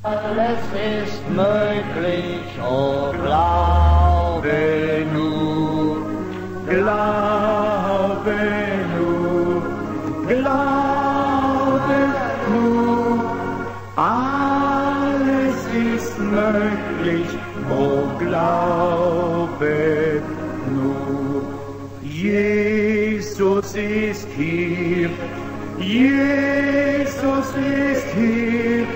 Alles ist möglich, oh glaube nur, glaube nur, glaube nur, alles ist möglich, oh glaube nur. Jesus ist hier, Jesus ist hier,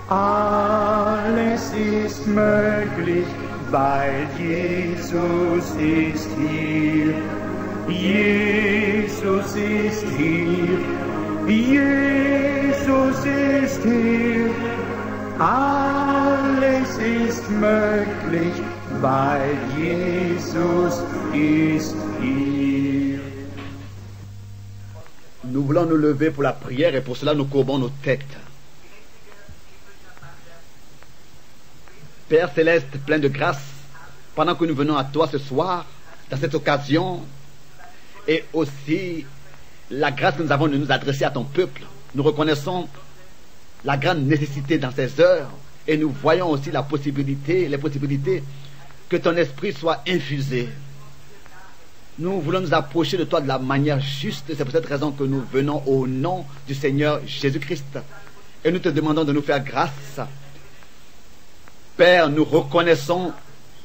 alles ist möglich, weil Jesus ist hier. Jesus ist hier, Jesus ist hier, alles ist möglich, weil Jesus ist hier. Nous voulons nous lever pour la prière et pour cela nous courbons nos têtes. Père Céleste, plein de grâce, pendant que nous venons à toi ce soir, dans cette occasion, et aussi la grâce que nous avons de nous adresser à ton peuple, nous reconnaissons la grande nécessité dans ces heures, et nous voyons aussi les possibilités que ton esprit soit infusé. Nous voulons nous approcher de toi de la manière juste, c'est pour cette raison que nous venons au nom du Seigneur Jésus-Christ, et nous te demandons de nous faire grâce. Père, nous reconnaissons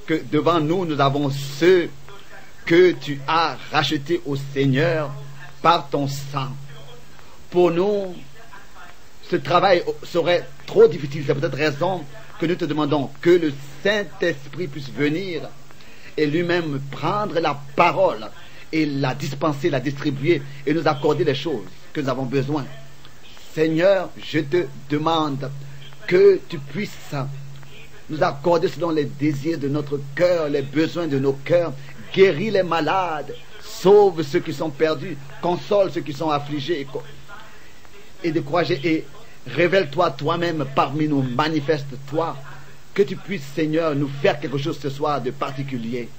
que devant nous, nous avons ceux que tu as rachetés au Seigneur par ton sang. Pour nous, ce travail serait trop difficile. C'est pour cette raison que nous te demandons que le Saint-Esprit puisse venir et lui-même prendre la parole et la dispenser, la distribuer et nous accorder les choses que nous avons besoin. Seigneur, je te demande que tu puisses nous accorder selon les désirs de notre cœur, les besoins de nos cœurs, guéris les malades, sauve ceux qui sont perdus, console ceux qui sont affligés et découragés, et révèle-toi toi-même parmi nous, manifeste-toi, que tu puisses, Seigneur, nous faire quelque chose ce soir de particulier.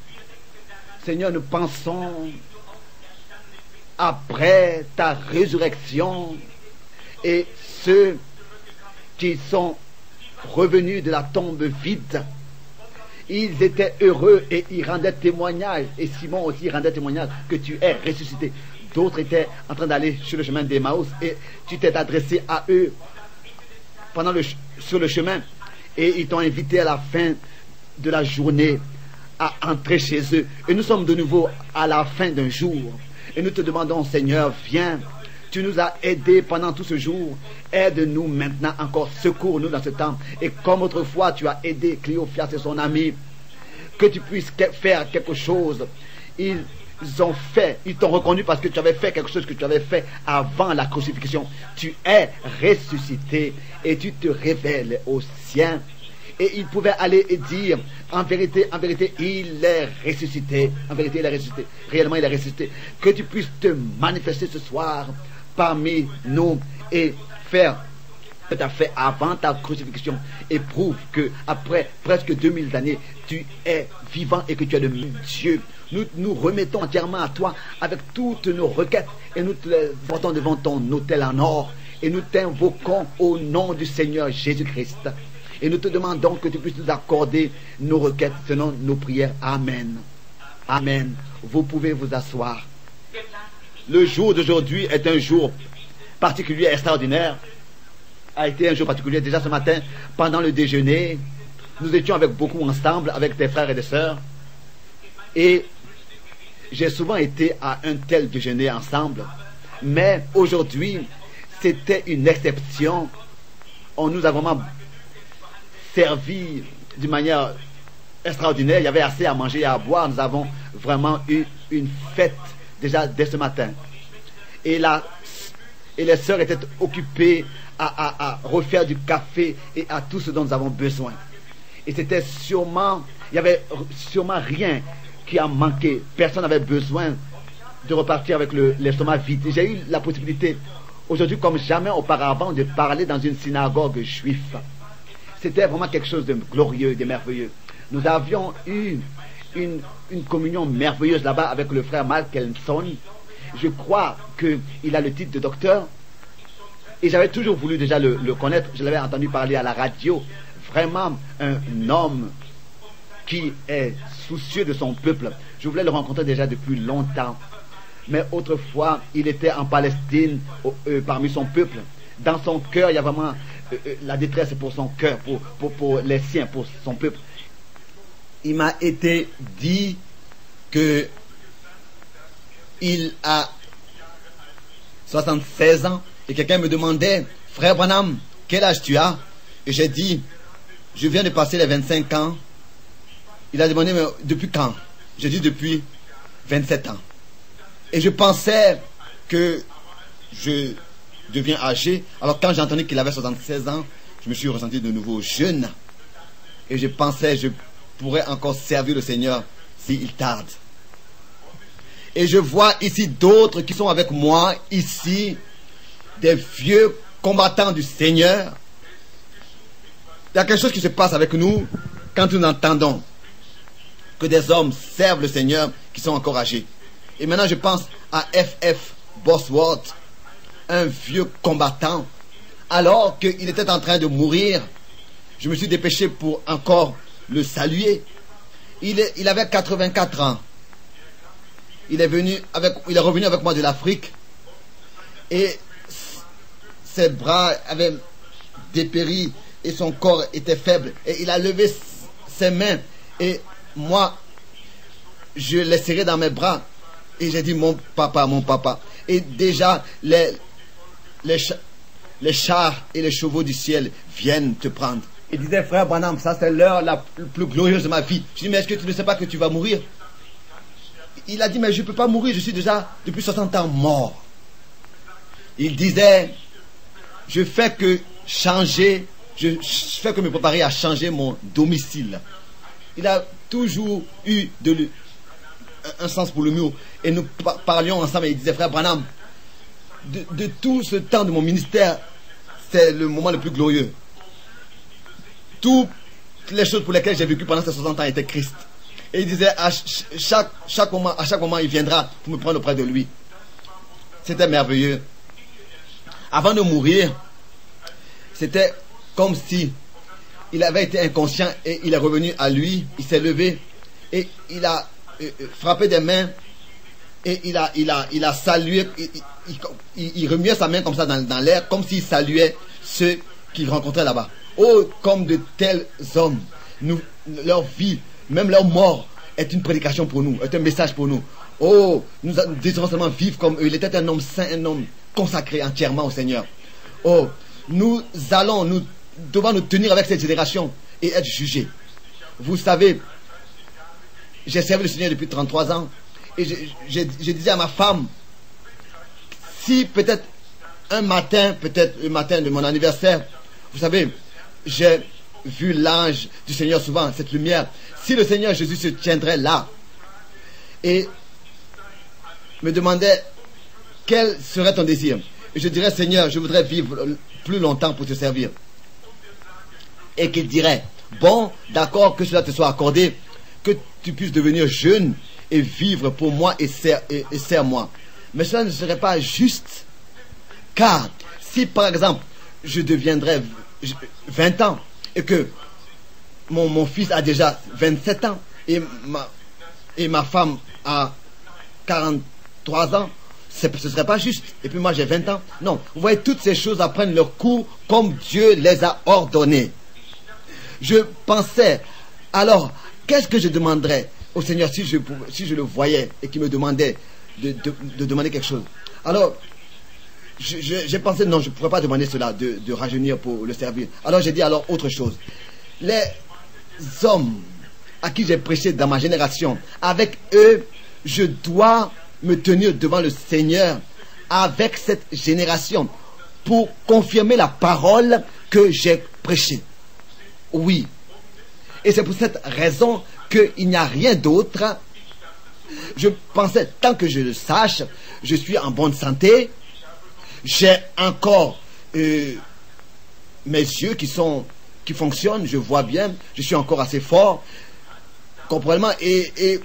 Seigneur, nous pensons après ta résurrection et ceux qui sont revenus de la tombe vide, ils étaient heureux et ils rendaient témoignage, et Simon aussi rendait témoignage que tu es ressuscité. D'autres étaient en train d'aller sur le chemin d'Emmaüs et tu t'es adressé à eux sur le chemin, et ils t'ont invité à la fin de la journée à entrer chez eux. Et nous sommes de nouveau à la fin d'un jour et nous te demandons, Seigneur, viens. Tu nous as aidés pendant tout ce jour. Aide-nous maintenant encore. Secours-nous dans ce temps. Et comme autrefois, tu as aidé Cléophias et son ami. Que tu puisses faire quelque chose. Ils t'ont reconnu parce que tu avais fait quelque chose que tu avais fait avant la crucifixion. Tu es ressuscité et tu te révèles aux siens. Et ils pouvaient aller et dire, en vérité, il est ressuscité. En vérité, il est ressuscité. Réellement, il est ressuscité. Que tu puisses te manifester ce soir parmi nous et faire ce que tu as fait avant ta crucifixion, et prouve que après presque 2000 années tu es vivant et que tu es le même Dieu. Nous nous remettons entièrement à toi avec toutes nos requêtes et nous te les portons devant ton autel en or et nous t'invoquons au nom du Seigneur Jésus-Christ et nous te demandons que tu puisses nous accorder nos requêtes selon nos prières. Amen. Amen. Vous pouvez vous asseoir. Le jour d'aujourd'hui est un jour particulier, extraordinaire. A été un jour particulier. Déjà ce matin, pendant le déjeuner, nous étions avec beaucoup ensemble, avec tes frères et des sœurs. Et j'ai souvent été à un tel déjeuner ensemble. Mais aujourd'hui, c'était une exception. On nous a vraiment servi d'une manière extraordinaire. Il y avait assez à manger et à boire. Nous avons vraiment eu une fête déjà dès ce matin. Et les sœurs étaient occupées à refaire du café et à tout ce dont nous avons besoin. Et c'était sûrement, il n'y avait sûrement rien qui a manqué. Personne n'avait besoin de repartir avec l'estomac vide. J'ai eu la possibilité aujourd'hui comme jamais auparavant de parler dans une synagogue juive. C'était vraiment quelque chose de glorieux, de merveilleux. Nous avions eu une communion merveilleuse là-bas avec le frère Mark Elson. Je crois qu'il a le titre de docteur. Et j'avais toujours voulu déjà le connaître. Je l'avais entendu parler à la radio. Vraiment un homme qui est soucieux de son peuple. Je voulais le rencontrer déjà depuis longtemps. Mais autrefois, il était en Palestine, parmi son peuple. Dans son cœur, il y a vraiment la détresse pour son cœur, pour les siens, pour son peuple. Il m'a été dit que il a 76 ans et quelqu'un me demandait, frère Branham, quel âge tu as? Et j'ai dit, je viens de passer les 25 ans. Il a demandé, mais depuis quand? J'ai dit, depuis 27 ans. Et je pensais que je deviens âgé. Alors quand j'ai entendu qu'il avait 76 ans, je me suis ressenti de nouveau jeune. Et je pensais, je pourrais encore servir le Seigneur s'il tarde. Et je vois ici d'autres qui sont avec moi, ici, des vieux combattants du Seigneur. Il y a quelque chose qui se passe avec nous quand nous entendons que des hommes servent le Seigneur qui sont encore âgés. Et maintenant je pense à F.F. Bosworth, un vieux combattant. Alors qu'il était en train de mourir, je me suis dépêché pour encore le saluer. Il avait 84 ans. Il est revenu avec moi de l'Afrique. Et ses bras avaient dépéri et son corps était faible. Et il a levé ses mains. Et moi, je l'ai serré dans mes bras. Et j'ai dit, mon papa, mon papa. Et déjà, les chars et les chevaux du ciel viennent te prendre. Il disait, frère Branham, ça c'est l'heure la plus glorieuse de ma vie. Je dis, mais est-ce que tu ne sais pas que tu vas mourir? Il a dit, mais je ne peux pas mourir, je suis déjà depuis 60 ans mort. Il disait, je fais que me préparer à changer mon domicile. Il a toujours eu un sens pour l'humour. Et nous parlions ensemble et il disait, frère Branham, de tout ce temps de mon ministère, c'est le moment le plus glorieux. Toutes les choses pour lesquelles j'ai vécu pendant ces 60 ans étaient Christ. Et il disait, à chaque moment, il viendra pour me prendre auprès de lui. C'était merveilleux. Avant de mourir, c'était comme si il avait été inconscient et il est revenu à lui. Il s'est levé et il a frappé des mains et il a salué. Il remuait sa main comme ça dans l'air, comme s'il saluait ceux qu'il rencontrait là-bas. Oh, comme de tels hommes, leur vie, même leur mort est une prédication pour nous, est un message pour nous. Oh, nous désirons seulement vivre comme eux. Il était un homme saint, un homme consacré entièrement au Seigneur. Oh, nous devons nous tenir avec cette génération et être jugés. Vous savez, j'ai servi le Seigneur depuis 33 ans et je disais à ma femme, si peut-être le matin de mon anniversaire, vous savez, j'ai vu l'ange du Seigneur souvent, cette lumière. Si le Seigneur Jésus se tiendrait là et me demandait quel serait ton désir, et je dirais, Seigneur, je voudrais vivre plus longtemps pour te servir. Et qu'il dirait, bon, d'accord, que cela te soit accordé, que tu puisses devenir jeune et vivre pour moi et serre-moi. Mais cela ne serait pas juste. Car si par exemple je deviendrais 20 ans et que mon fils a déjà 27 ans et ma femme a 43 ans, ce ne serait pas juste. Et puis moi j'ai 20 ans. Non, vous voyez, toutes ces choses apprennent leur cours comme Dieu les a ordonnées. Je pensais, alors, qu'est-ce que je demanderais au Seigneur si je le voyais et qu'il me demandait de demander quelque chose? Alors, j'ai pensé, non, je ne pourrais pas demander cela, de rajeunir pour le servir. Alors j'ai dit alors autre chose. Les hommes à qui j'ai prêché dans ma génération, avec eux, je dois me tenir devant le Seigneur avec cette génération pour confirmer la parole que j'ai prêchée. Oui. Et c'est pour cette raison qu'il n'y a rien d'autre. Je pensais, tant que je le sache, je suis en bonne santé. J'ai encore mes yeux qui fonctionnent, je vois bien, je suis encore assez fort, complètement, et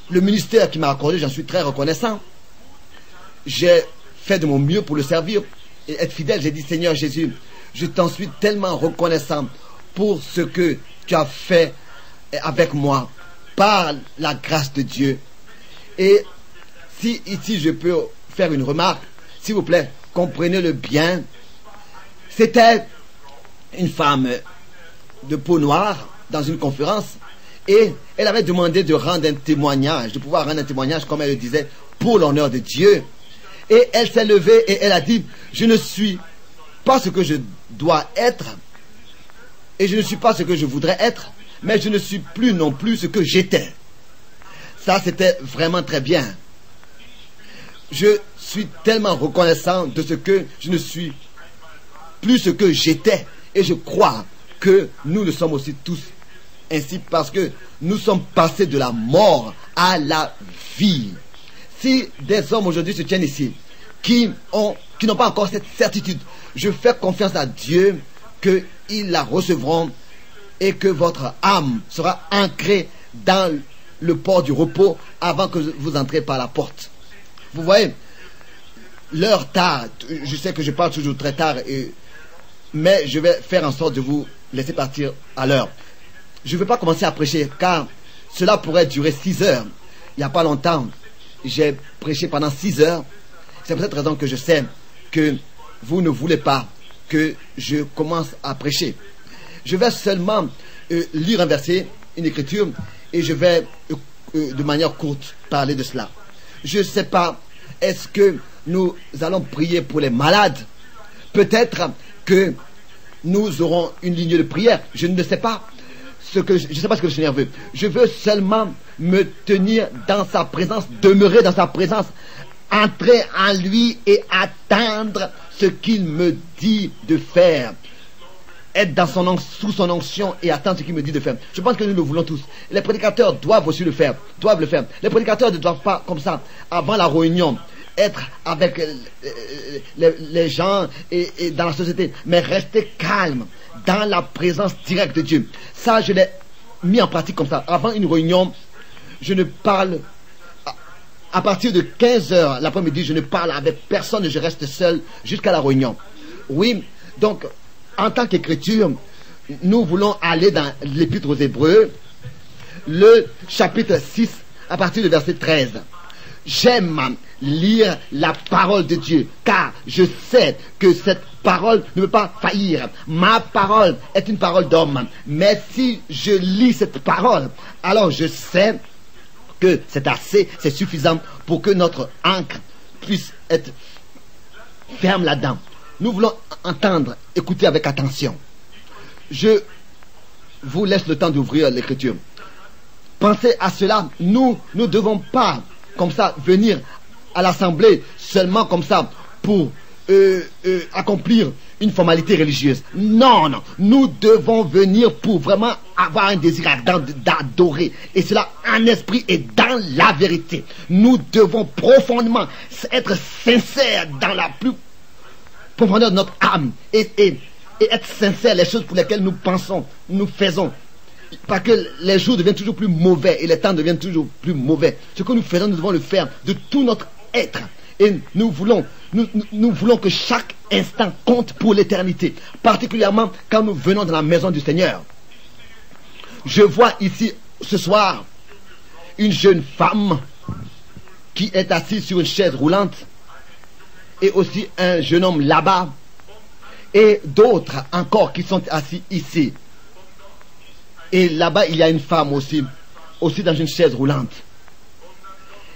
le ministère qui m'a accordé, j'en suis très reconnaissant. J'ai fait de mon mieux pour le servir, et être fidèle. J'ai dit, Seigneur Jésus, je t'en suis tellement reconnaissant pour ce que tu as fait avec moi par la grâce de Dieu. Et si ici je peux faire une remarque, s'il vous plaît, comprenez-le bien. C'était une femme de peau noire dans une conférence et elle avait demandé de rendre un témoignage, de pouvoir rendre un témoignage, comme elle le disait, pour l'honneur de Dieu. Et elle s'est levée et elle a dit, je ne suis pas ce que je dois être et je ne suis pas ce que je voudrais être, mais je ne suis plus non plus ce que j'étais. Ça, c'était vraiment très bien. Je suis tellement reconnaissant de ce que je ne suis plus ce que j'étais. Et je crois que nous le sommes aussi tous ainsi parce que nous sommes passés de la mort à la vie. Si des hommes aujourd'hui se tiennent ici qui n'ont pas encore cette certitude, je fais confiance à Dieu qu'ils la recevront et que votre âme sera ancrée dans le port du repos avant que vous entrez par la porte. Vous voyez, l'heure tard, je sais que je parle toujours très tard, mais je vais faire en sorte de vous laisser partir à l'heure. Je ne vais pas commencer à prêcher car cela pourrait durer 6 heures. Il n'y a pas longtemps, j'ai prêché pendant 6 heures. C'est pour cette raison que je sais que vous ne voulez pas que je commence à prêcher. Je vais seulement lire un verset, une écriture, et je vais de manière courte parler de cela. Je ne sais pas, est-ce que nous allons prier pour les malades? Peut-être que nous aurons une ligne de prière. Je ne sais pas je ne sais pas ce que le Seigneur veut. Je veux seulement me tenir dans sa présence, demeurer dans sa présence, entrer en lui et attendre ce qu'il me dit de faire. Être sous son onction et attendre ce qu'il me dit de faire. Je pense que nous le voulons tous. Les prédicateurs doivent aussi le faire. Les prédicateurs ne doivent pas, comme ça, avant la réunion, être avec les gens et dans la société, mais rester calme dans la présence directe de Dieu. Ça, je l'ai mis en pratique comme ça. Avant une réunion, je ne parle à partir de 15 heures l'après-midi, je ne parle avec personne et je reste seul jusqu'à la réunion. Oui, donc en tant qu'écriture, nous voulons aller dans l'Épître aux Hébreux, le chapitre 6, à partir du verset 13. J'aime lire la parole de Dieu, car je sais que cette parole ne peut pas faillir. Ma parole est une parole d'homme, mais si je lis cette parole, alors je sais que c'est suffisant pour que notre encre puisse être ferme là-dedans. Nous voulons entendre, écouter avec attention. Je vous laisse le temps d'ouvrir l'écriture. Pensez à cela. Nous ne devons pas, comme ça, venir à l'assemblée seulement comme ça pour accomplir une formalité religieuse. Non, non. Nous devons venir pour vraiment avoir un désir ardent d'adorer. Et cela en esprit et dans la vérité. Nous devons profondément être sincères dans la plus profondeur de notre âme. Et être sincères les choses pour lesquelles nous pensons, nous faisons. Parce que les jours deviennent toujours plus mauvais et les temps deviennent toujours plus mauvais. Ce que nous faisons, nous devons le faire de tout notre être. Et nous voulons que chaque instant compte pour l'éternité. Particulièrement quand nous venons dans la maison du Seigneur. Je vois ici ce soir une jeune femme qui est assise sur une chaise roulante. Et aussi un jeune homme là-bas. Et d'autres encore qui sont assis ici. Et là-bas il y a une femme aussi dans une chaise roulante.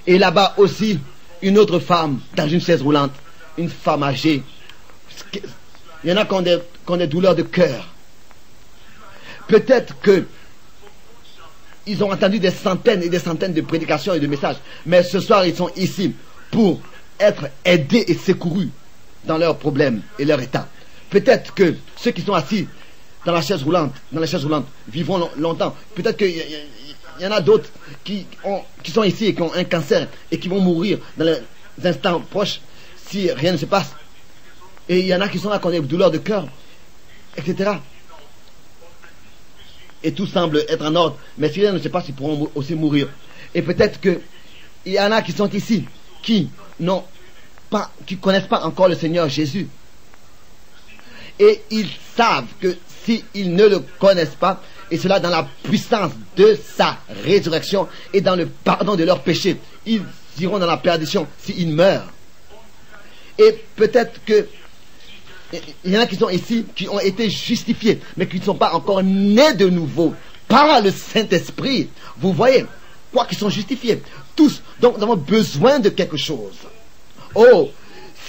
Et là-bas aussi une autre femme dans une chaise roulante, une femme âgée. Il y en a qui ont des douleurs de cœur. Peut-être que ils ont entendu des centaines et des centaines de prédications et de messages, mais ce soir ils sont ici pour être aidés et secourus dans leurs problèmes et leur état. Peut-être que ceux qui sont assis dans les chaises roulantes vivront longtemps. Peut-être qu'il y en a d'autres qui sont ici et qui ont un cancer et qui vont mourir dans les instants proches si rien ne se passe. Et il y en a qui sont là qui ont des douleurs de cœur, etc. Et tout semble être en ordre, mais si rien ne se passe, ils pourront aussi mourir. Et peut-être qu'il y en a qui sont ici qui ne connaissent pas encore le Seigneur Jésus. Et ils savent que s'ils ne le connaissent pas, et cela dans la puissance de sa résurrection et dans le pardon de leurs péchés, ils iront dans la perdition s'ils meurent. Et peut-être que il y en a qui sont ici, qui ont été justifiés, mais qui ne sont pas encore nés de nouveau par le Saint-Esprit. Vous voyez, quoi qu'ils sont justifiés, tous. Donc nous avons besoin de quelque chose. Oh,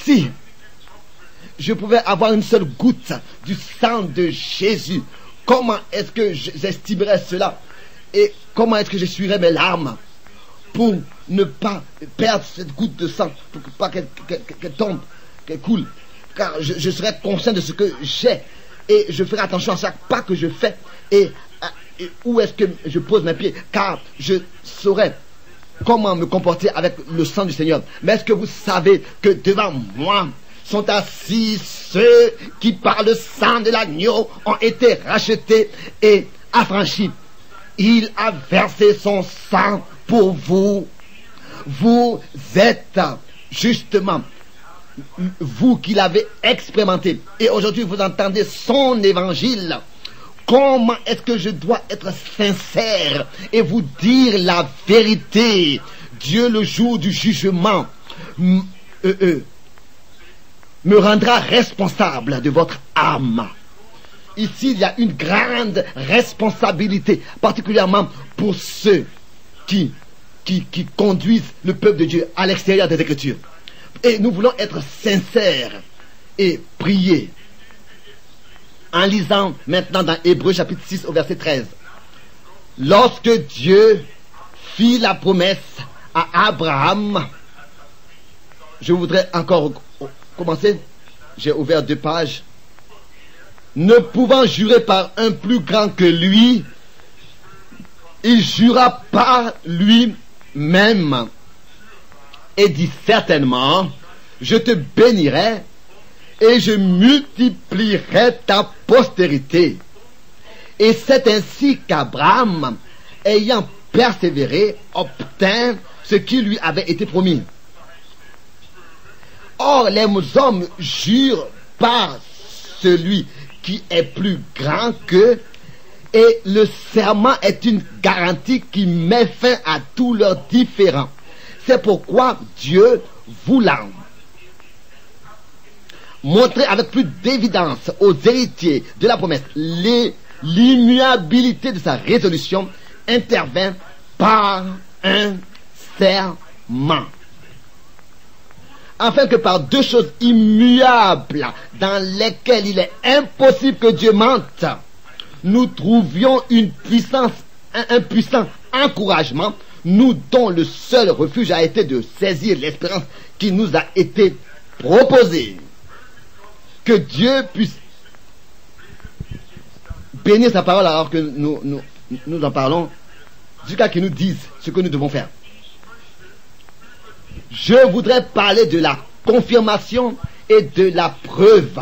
si je pouvais avoir une seule goutte du sang de Jésus, comment est-ce que j'estimerais cela? Et comment est-ce que j'essuierais mes larmes pour ne pas perdre cette goutte de sang, pour pas qu'elle tombe, qu'elle coule? Car je serai conscient de ce que j'ai et je ferai attention à chaque pas que je fais et où est-ce que je pose mes pieds, car je saurai comment me comporter avec le sang du Seigneur. Mais est-ce que vous savez que devant moi sont assis ceux qui par le sang de l'agneau ont été rachetés et affranchis? Il a versé son sang pour vous. Vous êtes justement vous qui l'avez expérimenté et aujourd'hui vous entendez son évangile. Comment est-ce que je dois être sincère et vous dire la vérité? Dieu, le jour du jugement, me rendra responsable de votre âme. Ici, il y a une grande responsabilité, particulièrement pour ceux qui conduisent le peuple de Dieu à l'extérieur des Écritures. Et nous voulons être sincères et prier. En lisant maintenant dans Hébreux chapitre 6 au verset 13. Lorsque Dieu fit la promesse à Abraham, je voudrais encore commencer. J'ai ouvert 2 pages. Ne pouvant jurer par un plus grand que lui, il jura par lui-même et dit certainement, je te bénirai et je multiplierai ta postérité. Et c'est ainsi qu'Abraham, ayant persévéré, obtint ce qui lui avait été promis. Or, les hommes jurent par celui qui est plus grand qu'eux, et le serment est une garantie qui met fin à tous leurs différends. C'est pourquoi Dieu voulant montrer avec plus d'évidence aux héritiers de la promesse l'immuabilité de sa résolution, intervint par un serment. Afin que par 2 choses immuables dans lesquelles il est impossible que Dieu mente, nous trouvions un puissant encouragement, nous dont le seul refuge a été de saisir l'espérance qui nous a été proposée. Que Dieu puisse bénir sa parole alors que nous en parlons, jusqu'à qu'il nous dise ce que nous devons faire. Je voudrais parler de la confirmation et de la preuve.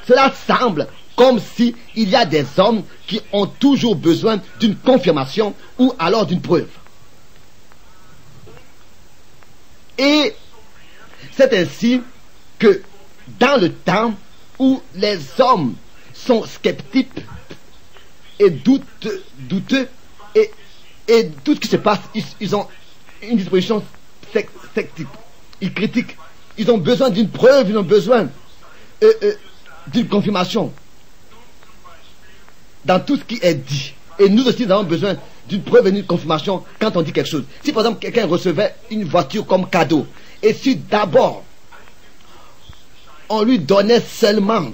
Cela semble comme si il y a des hommes qui ont toujours besoin d'une confirmation ou alors d'une preuve. Et c'est ainsi que dans le temps où les hommes sont sceptiques et douteux et tout ce qui se passe, ils ont une disposition sceptique. Ils critiquent. Ils ont besoin d'une preuve, ils ont besoin d'une confirmation dans tout ce qui est dit. Et nous aussi, nous avons besoin d'une preuve et d'une confirmation quand on dit quelque chose. Si par exemple quelqu'un recevait une voiture comme cadeau, et si d'abord on lui donnait seulement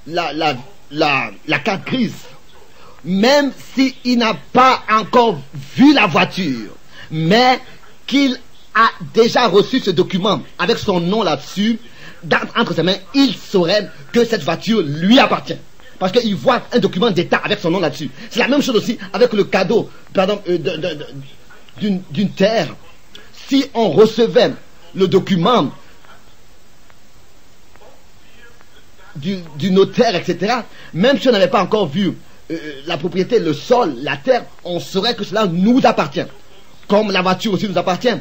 la carte grise, même s'il n'a pas encore vu la voiture, mais qu'il a déjà reçu ce document avec son nom là-dessus, entre ses mains, il saurait que cette voiture lui appartient. Parce qu'il voit un document d'État avec son nom là-dessus. C'est la même chose aussi avec le cadeau, pardon, d'une terre. Si on recevait le document du notaire, etc., même si on n'avait pas encore vu la propriété, le sol, la terre, on saurait que cela nous appartient. Comme la voiture aussi nous appartient.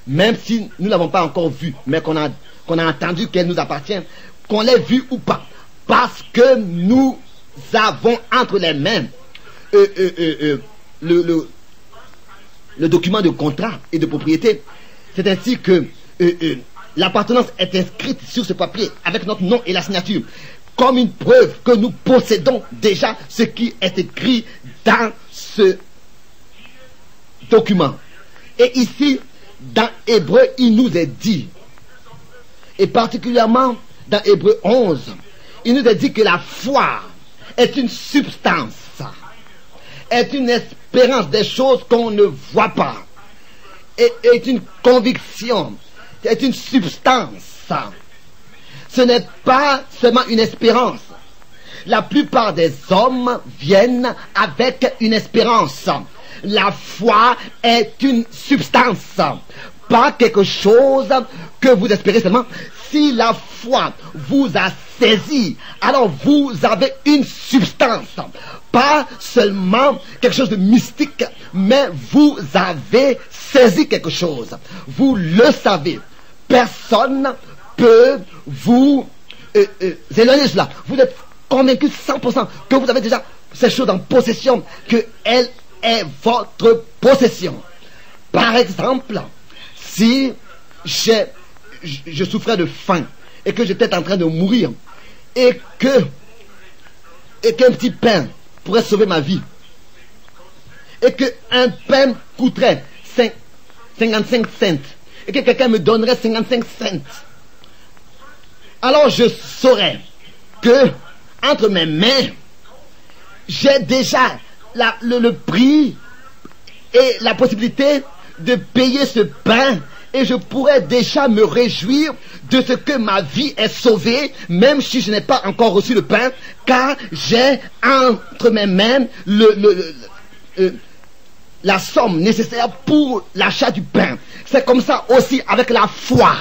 même si nous ne l'avons pas encore vue, mais qu'on a entendu qu'elle nous appartient, qu'on l'ait vue ou pas, parce que nous avons entre les mains le document de contrat et de propriété. C'est ainsi que l'appartenance est inscrite sur ce papier avec notre nom et la signature, comme une preuve que nous possédons déjà ce qui est écrit dans ce document. Et ici, dans Hébreu, il nous est dit, et particulièrement dans Hébreu 11, il nous est dit que la foi est une substance, est une espérance des choses qu'on ne voit pas, et est une conviction, est une substance. Ce n'est pas seulement une espérance. La plupart des hommes viennent avec une espérance. La foi est une substance, pas quelque chose que vous espérez seulement. Si la foi vous a saisi, alors vous avez une substance, pas seulement quelque chose de mystique, mais vous avez saisi quelque chose. Vous le savez. Personne peut vous éloigner de cela. Vous êtes convaincu 100% que vous avez déjà ces choses en possession, qu'elle est votre possession. Par exemple, si je souffrais de faim et que j'étais en train de mourir et qu'un petit pain pourrait sauver ma vie et qu'un pain coûterait 55 cents et que quelqu'un me donnerait 55 cents, alors je saurais que entre mes mains j'ai déjà le prix et la possibilité de payer ce pain, et je pourrais déjà me réjouir de ce que ma vie est sauvée, même si je n'ai pas encore reçu le pain, car j'ai entre mes mains la somme nécessaire pour l'achat du pain. C'est comme ça aussi avec la foi.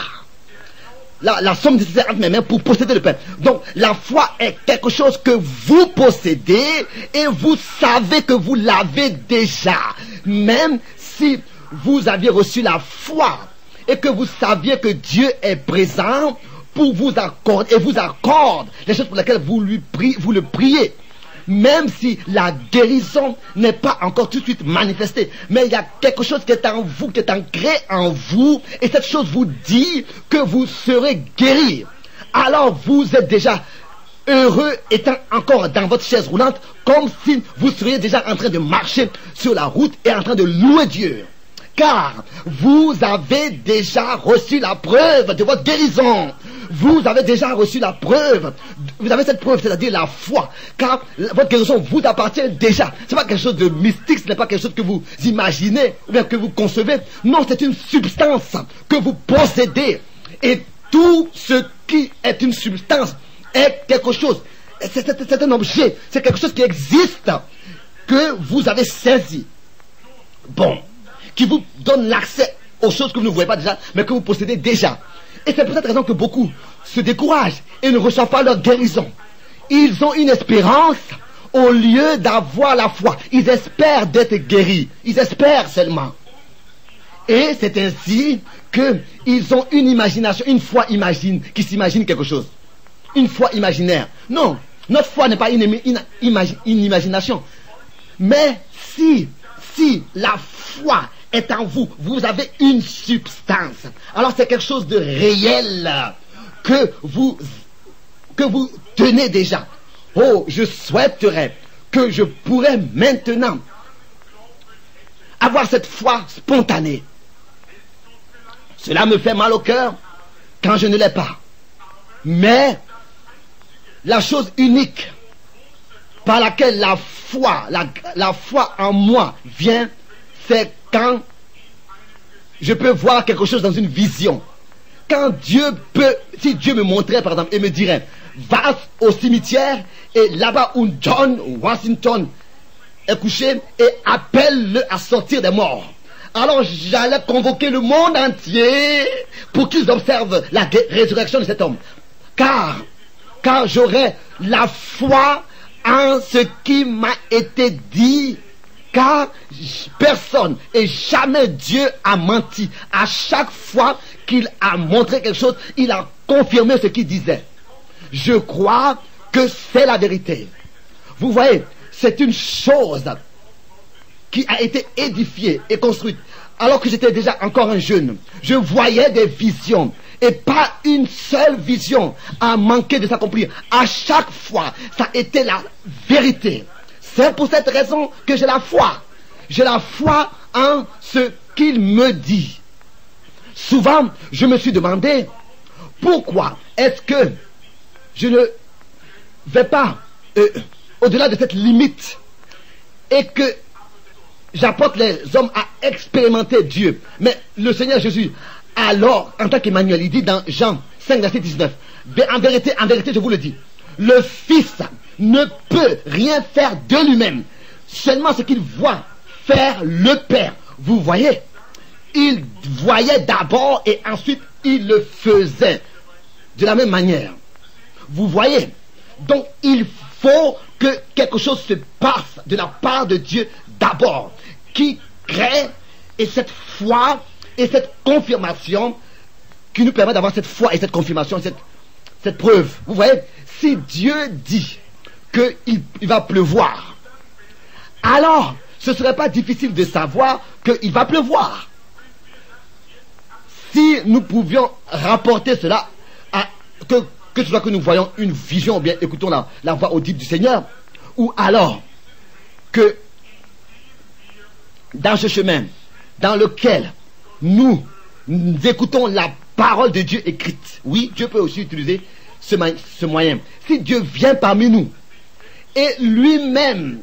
La somme nécessaire entre mes mains pour posséder le pain. Donc la foi est quelque chose que vous possédez et vous savez que vous l'avez déjà. Même si vous aviez reçu la foi et que vous saviez que Dieu est présent pour vous accorder et vous accorde les choses pour lesquelles vous le priez. Même si la guérison n'est pas encore tout de suite manifestée, mais il y a quelque chose qui est en vous, qui est ancré en vous, et cette chose vous dit que vous serez guéri. Alors vous êtes déjà heureux étant encore dans votre chaise roulante, comme si vous seriez déjà en train de marcher sur la route et en train de louer Dieu. Car vous avez déjà reçu la preuve de votre guérison. Vous avez déjà reçu la preuve. Vous avez cette preuve, c'est-à-dire la foi. Car votre guérison vous appartient déjà. Ce n'est pas quelque chose de mystique, ce n'est pas quelque chose que vous imaginez ou bien que vous concevez. Non, c'est une substance que vous possédez. Et tout ce qui est une substance est quelque chose. C'est un objet. C'est quelque chose qui existe, que vous avez saisi. Bon. Qui vous donne l'accès aux choses que vous ne voyez pas déjà, mais que vous possédez déjà. Et c'est pour cette raison que beaucoup se découragent et ne reçoivent pas leur guérison. Ils ont une espérance au lieu d'avoir la foi. Ils espèrent d'être guéris. Ils espèrent seulement. Et c'est ainsi qu'ils ont une imagination, une foi qui s'imagine quelque chose. Une foi imaginaire. Non, notre foi n'est pas une imagination. Mais si la foi est en vous, vous avez une substance. Alors c'est quelque chose de réel que vous tenez déjà. Oh, je souhaiterais que je pourrais maintenant avoir cette foi spontanée. Cela me fait mal au cœur quand je ne l'ai pas. Mais la chose unique par laquelle la foi en moi vient, c'est quand je peux voir quelque chose dans une vision. Quand si Dieu me montrait par exemple et me dirait, va au cimetière et là-bas où John Washington est couché et appelle-le à sortir des morts. Alors j'allais convoquer le monde entier pour qu'ils observent la résurrection de cet homme. Car j'aurais la foi en ce qui m'a été dit. car personne et jamais Dieu a menti. À chaque fois qu'il a montré quelque chose, il a confirmé ce qu'il disait. Je crois que c'est la vérité. Vous voyez, c'est une chose qui a été édifiée et construite. Alors que j'étais déjà encore un jeune, je voyais des visions. Et pas une seule vision a manqué de s'accomplir. À chaque fois, ça a été la vérité. C'est pour cette raison que j'ai la foi. J'ai la foi en ce qu'il me dit. Souvent, je me suis demandé, pourquoi est-ce que je ne vais pas au-delà de cette limite et que j'apporte les hommes à expérimenter Dieu. Mais le Seigneur Jésus, alors, en tant qu'Emmanuel, il dit dans Jean 5, verset 19, en vérité, je vous le dis, le Fils ne peut rien faire de lui-même, seulement ce qu'il voit faire le Père. Vous voyez, il voyait d'abord et ensuite il le faisait de la même manière. Vous voyez, donc il faut que quelque chose se passe de la part de Dieu d'abord, qui crée, et cette foi et cette confirmation qui nous permet d'avoir cette foi et cette confirmation, cette preuve. Vous voyez, si Dieu dit qu'il va pleuvoir, alors ce ne serait pas difficile de savoir qu'il va pleuvoir. Si nous pouvions rapporter cela à que ce soit que nous voyons une vision ou bien écoutons la voix audible du Seigneur, ou alors que dans ce chemin dans lequel nous écoutons la parole de Dieu écrite. Oui, Dieu peut aussi utiliser ce moyen. Si Dieu vient parmi nous et lui-même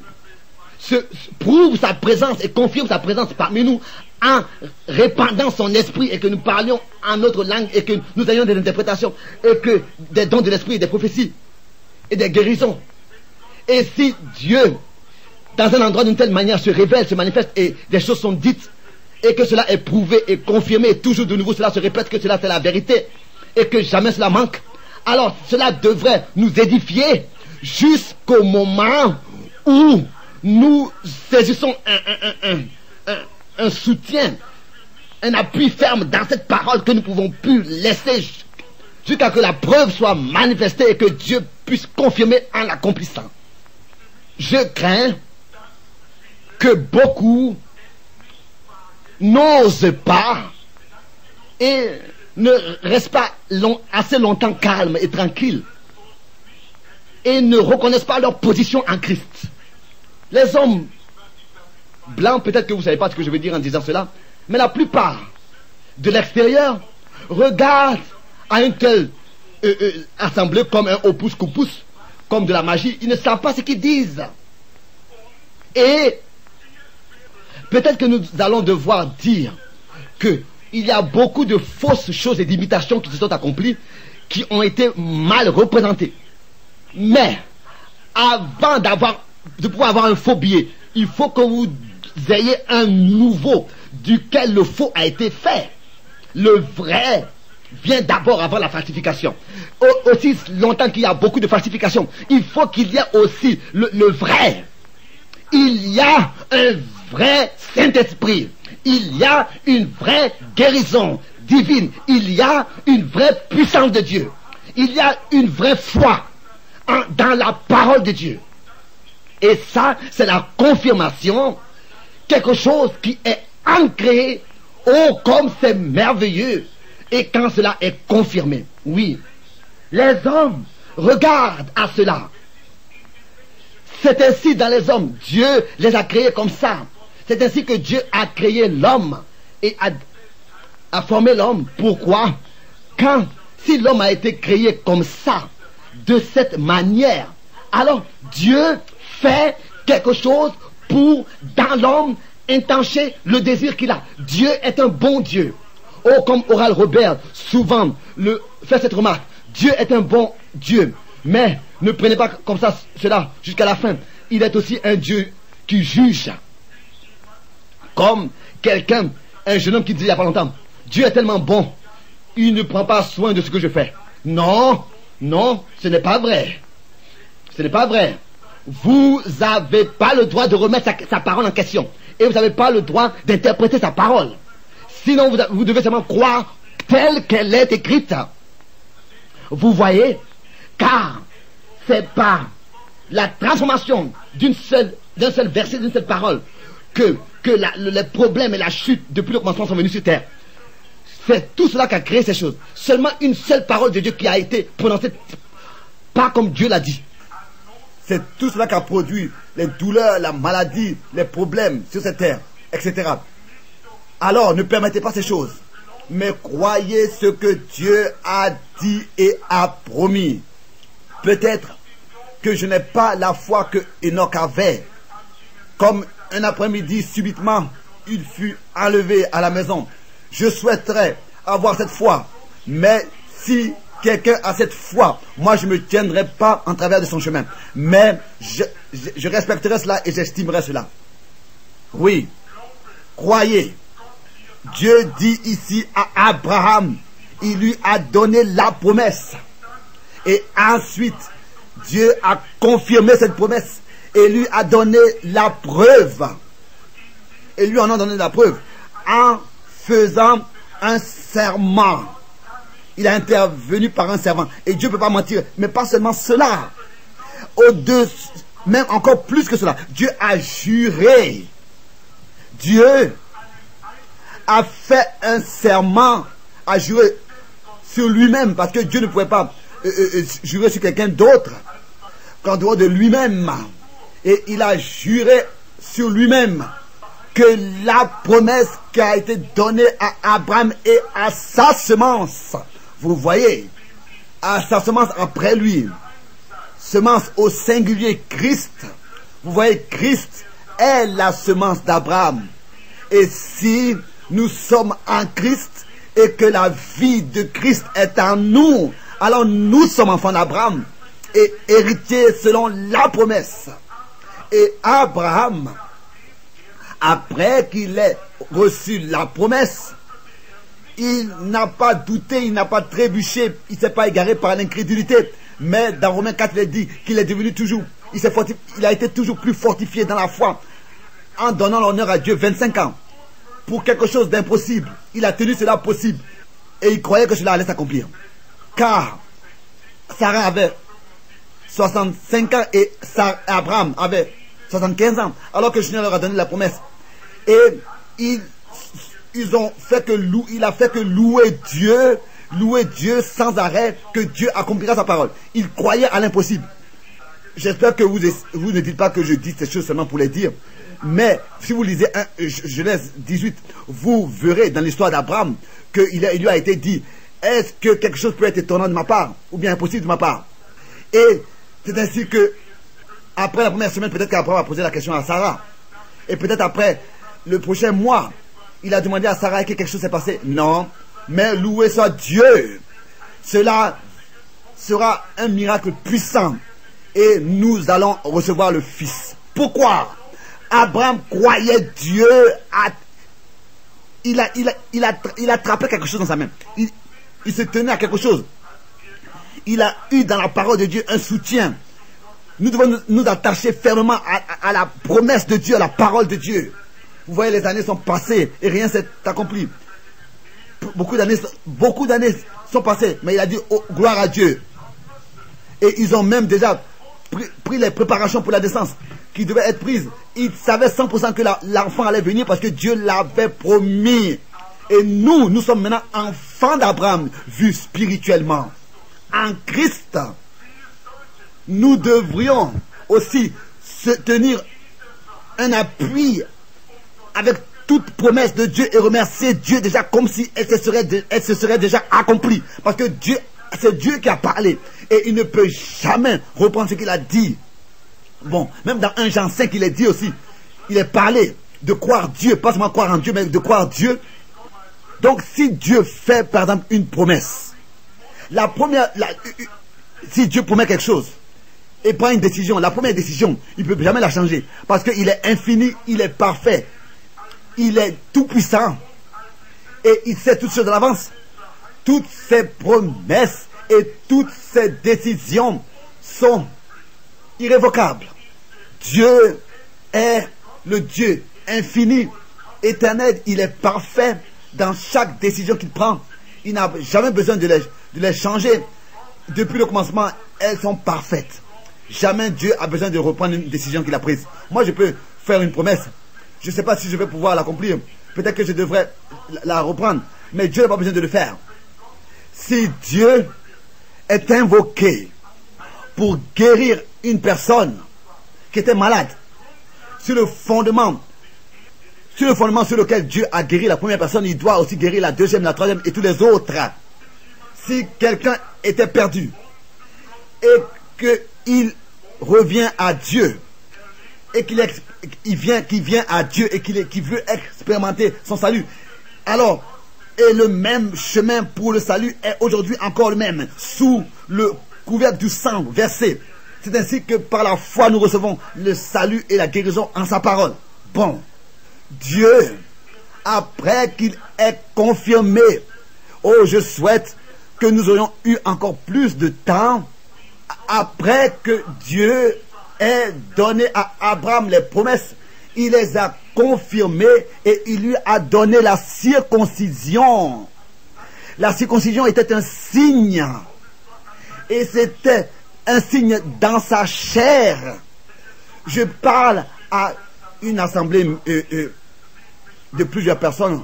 prouve sa présence et confirme sa présence parmi nous en répandant son esprit et que nous parlions en notre langue et que nous ayons des interprétations et que des dons de l'esprit et des prophéties et des guérisons. Et si Dieu, dans un endroit d'une telle manière, se révèle, se manifeste et des choses sont dites, et que cela est prouvé et confirmé, et toujours de nouveau cela se répète, que cela c'est la vérité, et que jamais cela manque, alors cela devrait nous édifier jusqu'au moment où nous saisissons un soutien, un appui ferme dans cette parole que nous pouvons plus laisser jusqu'à ce que la preuve soit manifestée et que Dieu puisse confirmer en l'accomplissant. Je crains que beaucoup n'osent pas et ne restent pas assez longtemps calmes et tranquilles et ne reconnaissent pas leur position en Christ. Les hommes blancs, peut-être que vous ne savez pas ce que je veux dire en disant cela, mais la plupart de l'extérieur regardent à une telle assemblée comme un opus-coupus, comme de la magie. Ils ne savent pas ce qu'ils disent. Et peut-être que nous allons devoir dire qu'il y a beaucoup de fausses choses et d'imitations qui se sont accomplies, qui ont été mal représentées. Mais, avant de pouvoir avoir un faux billet, il faut que vous ayez un nouveau, duquel le faux a été fait. Le vrai vient d'abord avant la falsification. Aussi longtemps qu'il y a beaucoup de falsification, il faut qu'il y ait aussi le vrai. Il y a un vrai Saint-Esprit. Il y a une vraie guérison divine. Il y a une vraie puissance de Dieu. Il y a une vraie foi dans la parole de Dieu. Et ça, c'est la confirmation. Quelque chose qui est ancré. Oh, comme c'est merveilleux. Et quand cela est confirmé. Oui. Les hommes regardent à cela. C'est ainsi dans les hommes. Dieu les a créés comme ça. C'est ainsi que Dieu a créé l'homme et a formé l'homme. Pourquoi? Si l'homme a été créé comme ça, de cette manière, alors Dieu fait quelque chose pour, dans l'homme, intencher le désir qu'il a. Dieu est un bon Dieu. Oh, comme Oral Robert souvent fait cette remarque. Dieu est un bon Dieu. Mais ne prenez pas comme ça cela jusqu'à la fin. Il est aussi un Dieu qui juge. Comme un jeune homme qui disait il n'y a pas longtemps, Dieu est tellement bon, il ne prend pas soin de ce que je fais. Non, ce n'est pas vrai. Ce n'est pas vrai. vous n'avez pas le droit de remettre sa parole en question. Et vous n'avez pas le droit d'interpréter sa parole. Sinon, vous devez seulement croire telle qu'elle est écrite. Vous voyez? Car c'est par la transformation d'un seul verset, d'une seule parole, que les problèmes et la chute depuis le commencement sont venus sur terre. C'est tout cela qui a créé ces choses. Seulement une seule parole de Dieu qui a été prononcée, pas comme Dieu l'a dit. C'est tout cela qui a produit les douleurs, la maladie, les problèmes sur cette terre, etc. Alors, ne permettez pas ces choses, mais croyez ce que Dieu a dit et a promis. Peut-être que je n'ai pas la foi que Enoch avait. Comme un après-midi, subitement, il fut enlevé à la maison. Je souhaiterais avoir cette foi, mais si quelqu'un a cette foi, moi je ne me tiendrai pas en travers de son chemin. Mais je respecterai cela et j'estimerai cela. Oui, croyez. Dieu dit ici à Abraham, il lui a donné la promesse. Et ensuite, Dieu a confirmé cette promesse et lui a donné la preuve. Et lui en a donné la preuve en faisant un serment. Il a intervenu par un serment. Et Dieu ne peut pas mentir. Mais pas seulement cela. Au-dessus, même encore plus que cela. Dieu a juré. Dieu a fait un serment, a juré sur lui-même. Parce que Dieu ne pouvait pas jurer sur quelqu'un d'autre qu'en dehors de lui-même. Et il a juré sur lui-même que la promesse qui a été donnée à Abraham et à sa semence, vous voyez, à sa semence après lui, semence au singulier Christ, vous voyez, Christ est la semence d'Abraham. Et si nous sommes en Christ et que la vie de Christ est en nous, alors nous sommes enfants d'Abraham et héritiers selon la promesse. Et Abraham, après qu'il ait reçu la promesse, il n'a pas douté, il n'a pas trébuché, il ne s'est pas égaré par l'incrédulité. Mais dans Romains 4, il est dit qu'il est devenu toujours, il a été toujours plus fortifié dans la foi en donnant l'honneur à Dieu 25 ans. Pour quelque chose d'impossible, il a tenu cela possible et il croyait que cela allait s'accomplir. Car Sarah avait 65 ans et Abraham avait 75 ans, alors que le Seigneur leur a donné la promesse. Et il a fait que louer Dieu sans arrêt, que Dieu accomplira sa parole. Il croyait à l'impossible. J'espère que vous ne dites pas que je dis ces choses seulement pour les dire. Mais si vous lisez Genèse 18, vous verrez dans l'histoire d'Abraham qu'il lui a été dit, est-ce que quelque chose peut être étonnant de ma part ou bien impossible de ma part? Et c'est ainsi que après la première semaine, peut-être qu'Abraham a posé la question à Sarah. Et peut-être après le prochain mois, il a demandé à Sarah que quelque chose s'est passé. Non, mais loué soit Dieu. Cela sera un miracle puissant. Et nous allons recevoir le Fils. Pourquoi? Abraham croyait Dieu. Il attrapait quelque chose dans sa main. Il se tenait à quelque chose. Il a eu dans la parole de Dieu un soutien. Nous devons nous attacher fermement à la promesse de Dieu, à la parole de Dieu. Vous voyez, les années sont passées et rien s'est accompli. Beaucoup d'années sont passées, mais il a dit oh, gloire à Dieu. Et ils ont même déjà pris les préparations pour la naissance qui devaient être prises. Ils savaient 100% que l'enfant allait venir parce que Dieu l'avait promis. Et nous sommes maintenant enfants d'Abraham, vus spirituellement. En Christ, nous devrions aussi se tenir un appui avec toute promesse de Dieu et remercier Dieu déjà comme si elle se serait déjà accomplie. Parce que c'est Dieu qui a parlé et il ne peut jamais reprendre ce qu'il a dit. Bon, même dans 1 Jean 5, il est dit aussi, il est parlé de croire Dieu, pas seulement croire en Dieu, mais de croire Dieu. Donc si Dieu fait par exemple une promesse, si Dieu promet quelque chose et prend une décision, la première décision, il ne peut jamais la changer. Parce qu'il est infini, il est parfait, il est tout puissant et il sait toutes choses à l'avance. Toutes ses promesses et toutes ses décisions sont irrévocables. Dieu est le Dieu infini, éternel. Il est parfait dans chaque décision qu'il prend. Il n'a jamais besoin de les changer. Depuis le commencement, elles sont parfaites. Jamais Dieu a besoin de reprendre une décision qu'il a prise. Moi, je peux faire une promesse. Je ne sais pas si je vais pouvoir l'accomplir. Peut-être que je devrais la reprendre. Mais Dieu n'a pas besoin de le faire. Si Dieu est invoqué pour guérir une personne qui était malade, sur le fondement sur lequel Dieu a guéri la première personne, il doit aussi guérir la deuxième, la troisième et tous les autres. Si quelqu'un était perdu et qu'il revient à Dieu et qu'il vient à Dieu et qu'il veut expérimenter son salut, alors, et le même chemin pour le salut est aujourd'hui encore le même, sous le couvercle du sang versé. C'est ainsi que par la foi nous recevons le salut et la guérison en sa parole. Bon, Dieu, après qu'il ait confirmé, oh, je souhaite que nous aurions eu encore plus de temps, après que Dieu ait donné à Abraham les promesses, il les a confirmées et il lui a donné la circoncision. La circoncision était un signe, et c'était un signe dans sa chair. Je parle à une assemblée de plusieurs personnes,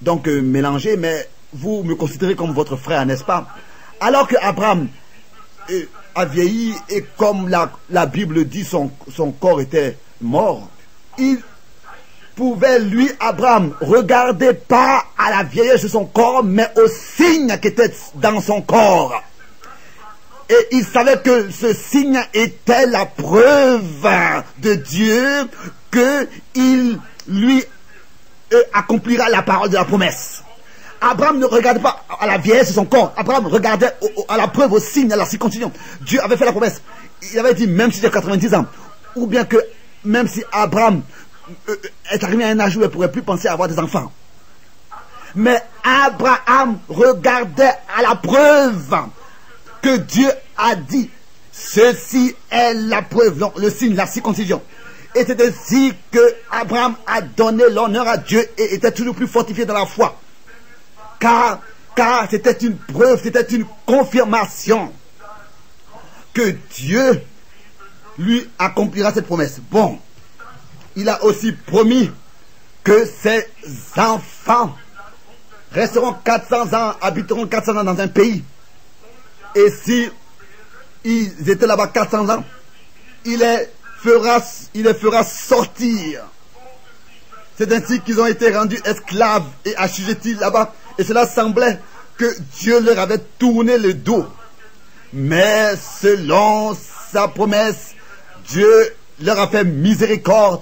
donc mélangées, mais vous me considérez comme votre frère, n'est-ce pas? Alors que Abraham a vieilli et comme la Bible dit, son corps était mort, il pouvait, lui, Abraham, regarder pas à la vieillesse de son corps, mais au signe qui était dans son corps. Et il savait que ce signe était la preuve de Dieu qu'il lui accomplira la parole de la promesse. Abraham ne regardait pas à la vieillesse de son corps. Abraham regardait à la preuve, au signe, à la circoncision. Dieu avait fait la promesse. Il avait dit, même si j'ai 90 ans, ou bien que même si Abraham est arrivé à un âge où il ne pourrait plus penser à avoir des enfants. Mais Abraham regardait à la preuve que Dieu a dit. Ceci est la preuve, donc le signe, la circoncision. Et c'est ainsi que Abraham a donné l'honneur à Dieu et était toujours plus fortifié dans la foi. Car c'était une preuve, c'était une confirmation que Dieu lui accomplira cette promesse. Bon, il a aussi promis que ses enfants resteront 400 ans, habiteront 400 ans dans un pays. Et si ils étaient là-bas 400 ans, il les fera sortir. C'est ainsi qu'ils ont été rendus esclaves et assujettis là-bas. Et cela semblait que Dieu leur avait tourné le dos. Mais selon sa promesse, Dieu leur a fait miséricorde.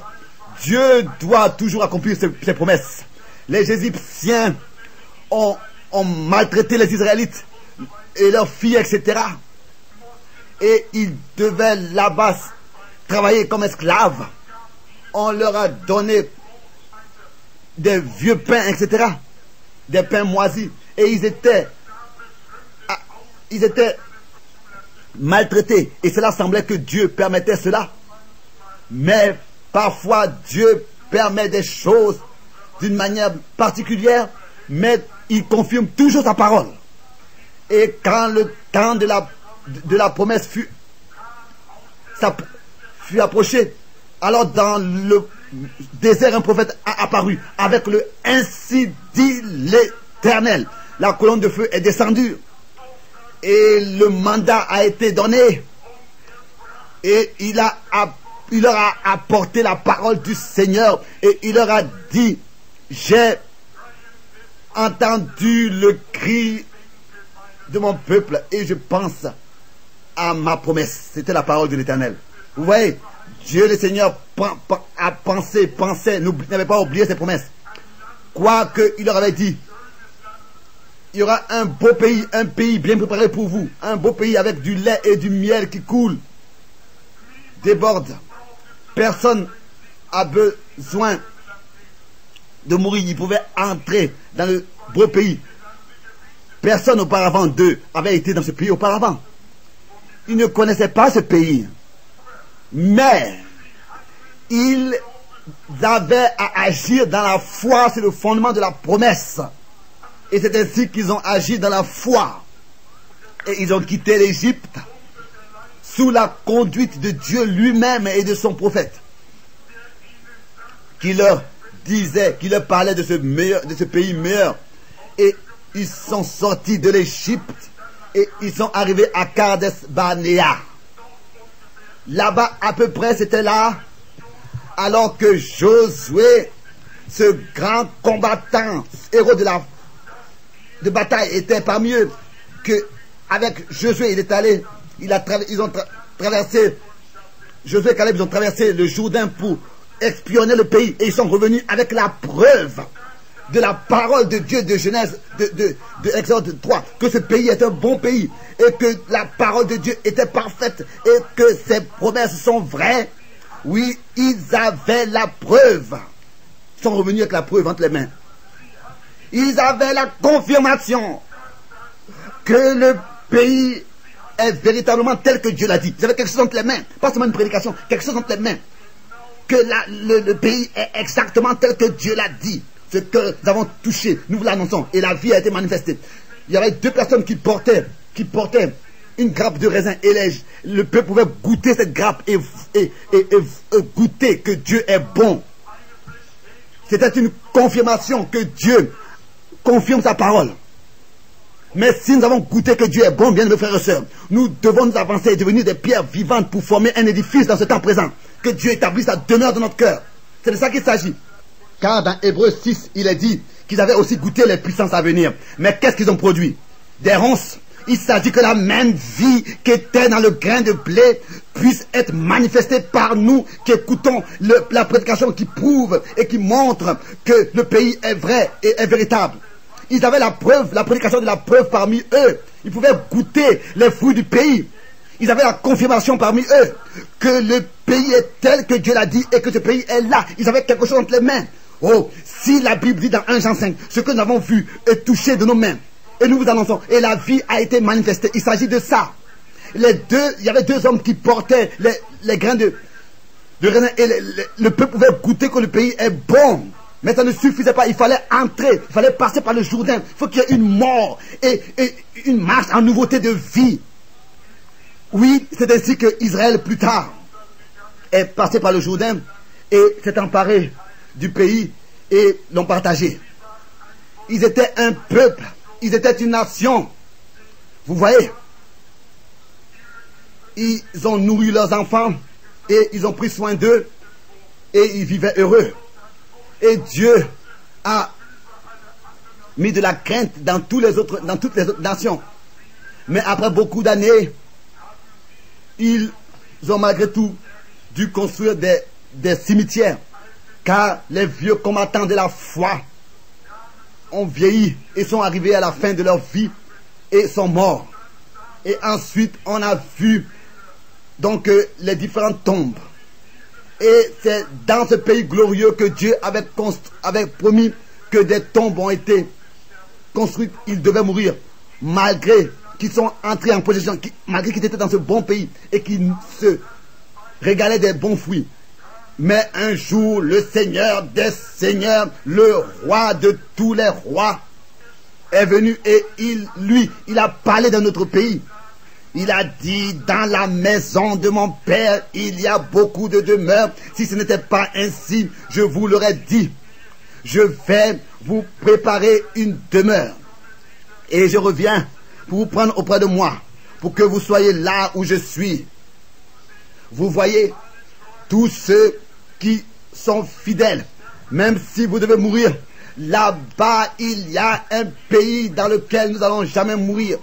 Dieu doit toujours accomplir ses promesses. Les Égyptiens ont maltraité les Israélites et leurs filles, etc. Et ils devaient là-bas travailler comme esclaves. On leur a donné des vieux pains, etc. Des pains moisis. Et ils étaient maltraités. Et cela semblait que Dieu permettait cela. Mais parfois Dieu permet des choses d'une manière particulière, mais il confirme toujours sa parole. Et quand le temps de la promesse fut approché, alors dans le désert, un prophète a apparu avec le ainsi dit l'Éternel. La colonne de feu est descendue et le mandat a été donné. Et il leur a apporté la parole du Seigneur et il leur a dit: j'ai entendu le cri de mon peuple et je pense à ma promesse. C'était la parole de l'Éternel. Vous voyez, Dieu le Seigneur a pensé, n'avait pas oublié ses promesses. Quoique il leur avait dit, il y aura un beau pays, un pays bien préparé pour vous, un beau pays avec du lait et du miel qui coule, déborde. Personne a besoin de mourir, ils pouvaient entrer dans le beau pays. Personne auparavant d'eux avait été dans ce pays auparavant. Ils ne connaissaient pas ce pays. Mais ils avaient à agir dans la foi, c'est le fondement de la promesse. Et c'est ainsi qu'ils ont agi dans la foi. Et ils ont quitté l'Égypte sous la conduite de Dieu lui-même et de son prophète, qui leur disait, qui leur parlait de ce pays meilleur. Et ils sont sortis de l'Égypte et ils sont arrivés à Kades Barnea. Là-bas, à peu près, c'était là, alors que Josué, ce grand combattant, héros de bataille, était parmi eux, que avec Josué, il est allé, ils ont traversé, Josué et Caleb, ils ont traversé le Jourdain pour espionner le pays, et ils sont revenus avec la preuve de la parole de Dieu de Genèse, de Exode 3, que ce pays est un bon pays, et que la parole de Dieu était parfaite, et que ses promesses sont vraies. Oui, ils avaient la preuve. Ils sont revenus avec la preuve entre les mains. Ils avaient la confirmation que le pays est véritablement tel que Dieu l'a dit. Ils avaient quelque chose entre les mains, pas seulement une prédication, quelque chose entre les mains. Que le pays est exactement tel que Dieu l'a dit. Ce que nous avons touché, nous vous l'annonçons, et la vie a été manifestée. Il y avait deux personnes qui portaient une grappe de raisin, et le peuple pouvait goûter cette grappe et goûter que Dieu est bon. C'était une confirmation que Dieu confirme sa parole. Mais si nous avons goûté que Dieu est bon, bien mes frères et sœurs, nous devons nous avancer et devenir des pierres vivantes pour former un édifice dans ce temps présent. Que Dieu établisse sa demeure dans notre cœur. C'est de ça qu'il s'agit. Car dans Hébreux 6, il est dit qu'ils avaient aussi goûté les puissances à venir. Mais qu'est-ce qu'ils ont produit? Des ronces. Il s'agit que la même vie qui était dans le grain de blé puisse être manifestée par nous qui écoutons la prédication qui prouve et qui montre que le pays est vrai et est véritable. Ils avaient la preuve, la prédication de la preuve parmi eux. Ils pouvaient goûter les fruits du pays. Ils avaient la confirmation parmi eux que le pays est tel que Dieu l'a dit et que ce pays est là. Ils avaient quelque chose entre les mains. Oh, si la Bible dit dans 1 Jean 5, ce que nous avons vu est touché de nos mains, et nous vous annonçons, et la vie a été manifestée. Il s'agit de ça. Il y avait deux hommes qui portaient les grains de raisin, et le peuple pouvait goûter que le pays est bon. Mais ça ne suffisait pas, il fallait entrer, il fallait passer par le Jourdain. Il faut qu'il y ait une mort et une marche en nouveauté de vie. Oui, c'est ainsi que Israël plus tard est passé par le Jourdain et s'est emparé du pays et l'ont partagé. Ils étaient un peuple, ils étaient une nation. Vous voyez, ils ont nourri leurs enfants et ils ont pris soin d'eux et ils vivaient heureux. Et Dieu a mis de la crainte dans toutes les autres nations. Mais après beaucoup d'années, ils ont malgré tout dû construire des cimetières. Car les vieux combattants de la foi ont vieilli et sont arrivés à la fin de leur vie et sont morts. Et ensuite, on a vu donc les différentes tombes. Et c'est dans ce pays glorieux que Dieu avait promis que des tombes ont été construites. Ils devaient mourir malgré qu'ils sont entrés en possession, malgré qu'ils étaient dans ce bon pays et qu'ils se régalaient des bons fruits. Mais un jour, le Seigneur des Seigneurs, le roi de tous les rois, est venu et il a parlé de notre pays. Il a dit, dans la maison de mon Père, il y a beaucoup de demeures. Si ce n'était pas ainsi, je vous l'aurais dit. Je vais vous préparer une demeure. Et je reviens pour vous prendre auprès de moi, pour que vous soyez là où je suis. Vous voyez, tous ceux qui sont fidèles, même si vous devez mourir, là-bas, il y a un pays dans lequel nous n'allons jamais mourir.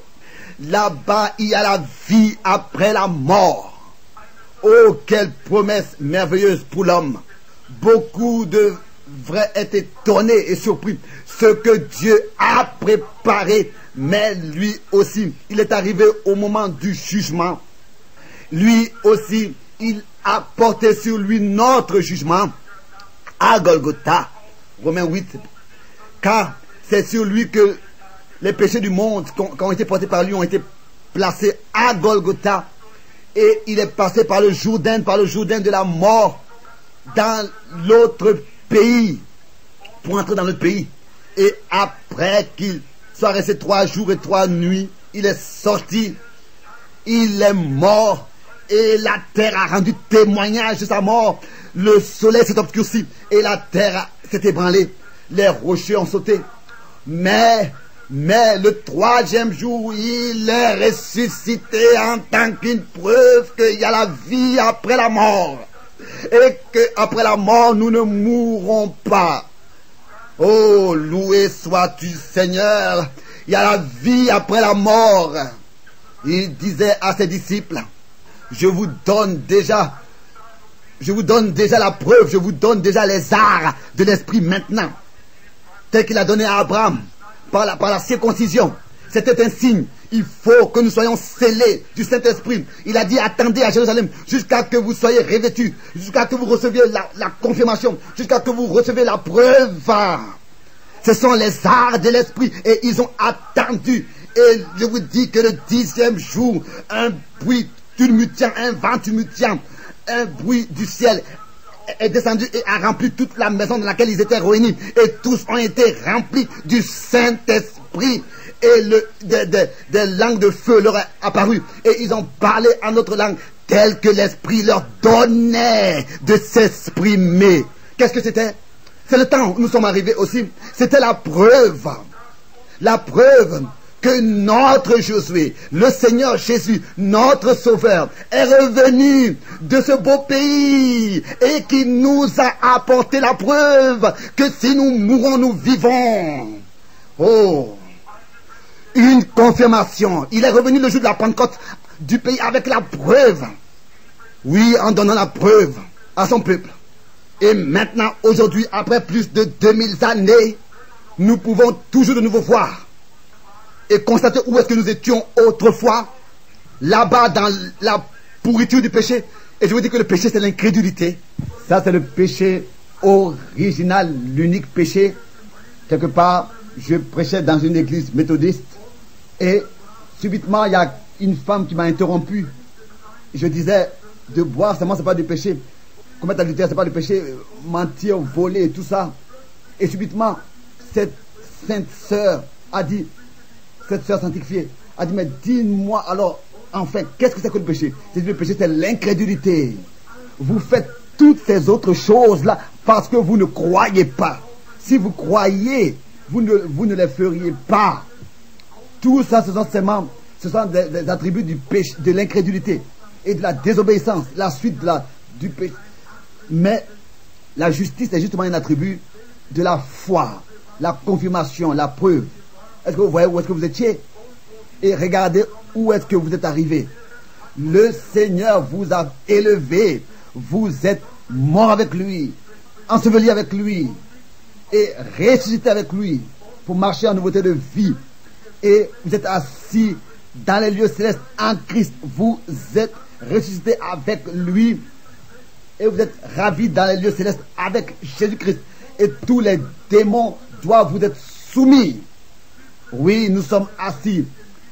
Là-bas, il y a la vie après la mort. Oh, quelle promesse merveilleuse pour l'homme. Beaucoup devraient être étonnés et surpris. Ce que Dieu a préparé, mais lui aussi, il est arrivé au moment du jugement. Lui aussi, il a porté sur lui notre jugement à Golgotha. Romains 8. Car c'est sur lui que les péchés du monde qui ont été portés par lui ont été placés à Golgotha. Et il est passé par le Jourdain de la mort, dans l'autre pays, pour entrer dans notre pays. Et après qu'il soit resté 3 jours et 3 nuits, il est sorti, il est mort, et la terre a rendu témoignage de sa mort. Le soleil s'est obscurci, et la terre s'est ébranlée, les rochers ont sauté. Mais le 3e jour, il est ressuscité en tant qu'une preuve qu'il y a la vie après la mort. Et qu'après la mort, nous ne mourrons pas. Oh, loué sois-tu, Seigneur. Il y a la vie après la mort. Il disait à ses disciples, je vous donne déjà la preuve, je vous donne déjà les arts de l'esprit maintenant. Tel qu'il a donné à Abraham par la circoncision. C'était un signe. Il faut que nous soyons scellés du Saint-Esprit. Il a dit, attendez à Jérusalem jusqu'à que vous soyez revêtus, jusqu'à que vous receviez la confirmation, jusqu'à que vous receviez la preuve. Ce sont les arts de l'Esprit et ils ont attendu. Et je vous dis que le 10e jour, un bruit tumultueux, un vent tumultueux, un bruit du ciel est descendu et a rempli toute la maison dans laquelle ils étaient réunis. Et tous ont été remplis du Saint-Esprit. Et des langues de feu leur est apparu. Et ils ont parlé en notre langue tel que l'Esprit leur donnait de s'exprimer. Qu'est-ce que c'était? C'est le temps où nous sommes arrivés aussi. C'était la preuve. La preuve que notre Josué, le Seigneur Jésus, notre Sauveur, est revenu de ce beau pays et qui nous a apporté la preuve que si nous mourons, nous vivons. Oh! Une confirmation. Il est revenu le jour de la Pentecôte du pays avec la preuve. Oui, en donnant la preuve à son peuple. Et maintenant, aujourd'hui, après plus de 2000 années, nous pouvons toujours de nouveau voir et constater où est-ce que nous étions autrefois, là-bas dans la pourriture du péché. Et je vous dis que le péché, c'est l'incrédulité. Ça, c'est le péché original, l'unique péché. Quelque part, je prêchais dans une église méthodiste et subitement, il y a une femme qui m'a interrompu. Je disais, de boire seulement, c'est pas du péché. Commettre l'adultère, c'est pas du péché. Mentir, voler, tout ça. Et subitement, cette sainte sœur a dit, cette sœur sanctifiée, a dit, mais dis-moi alors, enfin, qu'est-ce que c'est que le péché? C'est le péché, c'est l'incrédulité. Vous faites toutes ces autres choses-là parce que vous ne croyez pas. Si vous croyez, vous ne les feriez pas. Tout ça, ce sont des attributs du péché, de l'incrédulité et de la désobéissance, la suite du péché. Mais la justice est justement un attribut de la foi, la confirmation, la preuve. Est-ce que vous voyez où est-ce que vous étiez? Et regardez où est-ce que vous êtes arrivé. Le Seigneur vous a élevé. Vous êtes mort avec lui, enseveli avec lui et ressuscité avec lui pour marcher en nouveauté de vie. Et vous êtes assis dans les lieux célestes en Christ. Vous êtes ressuscité avec lui et vous êtes ravis dans les lieux célestes avec Jésus-Christ. Et tous les démons doivent vous être soumis. Oui, nous sommes assis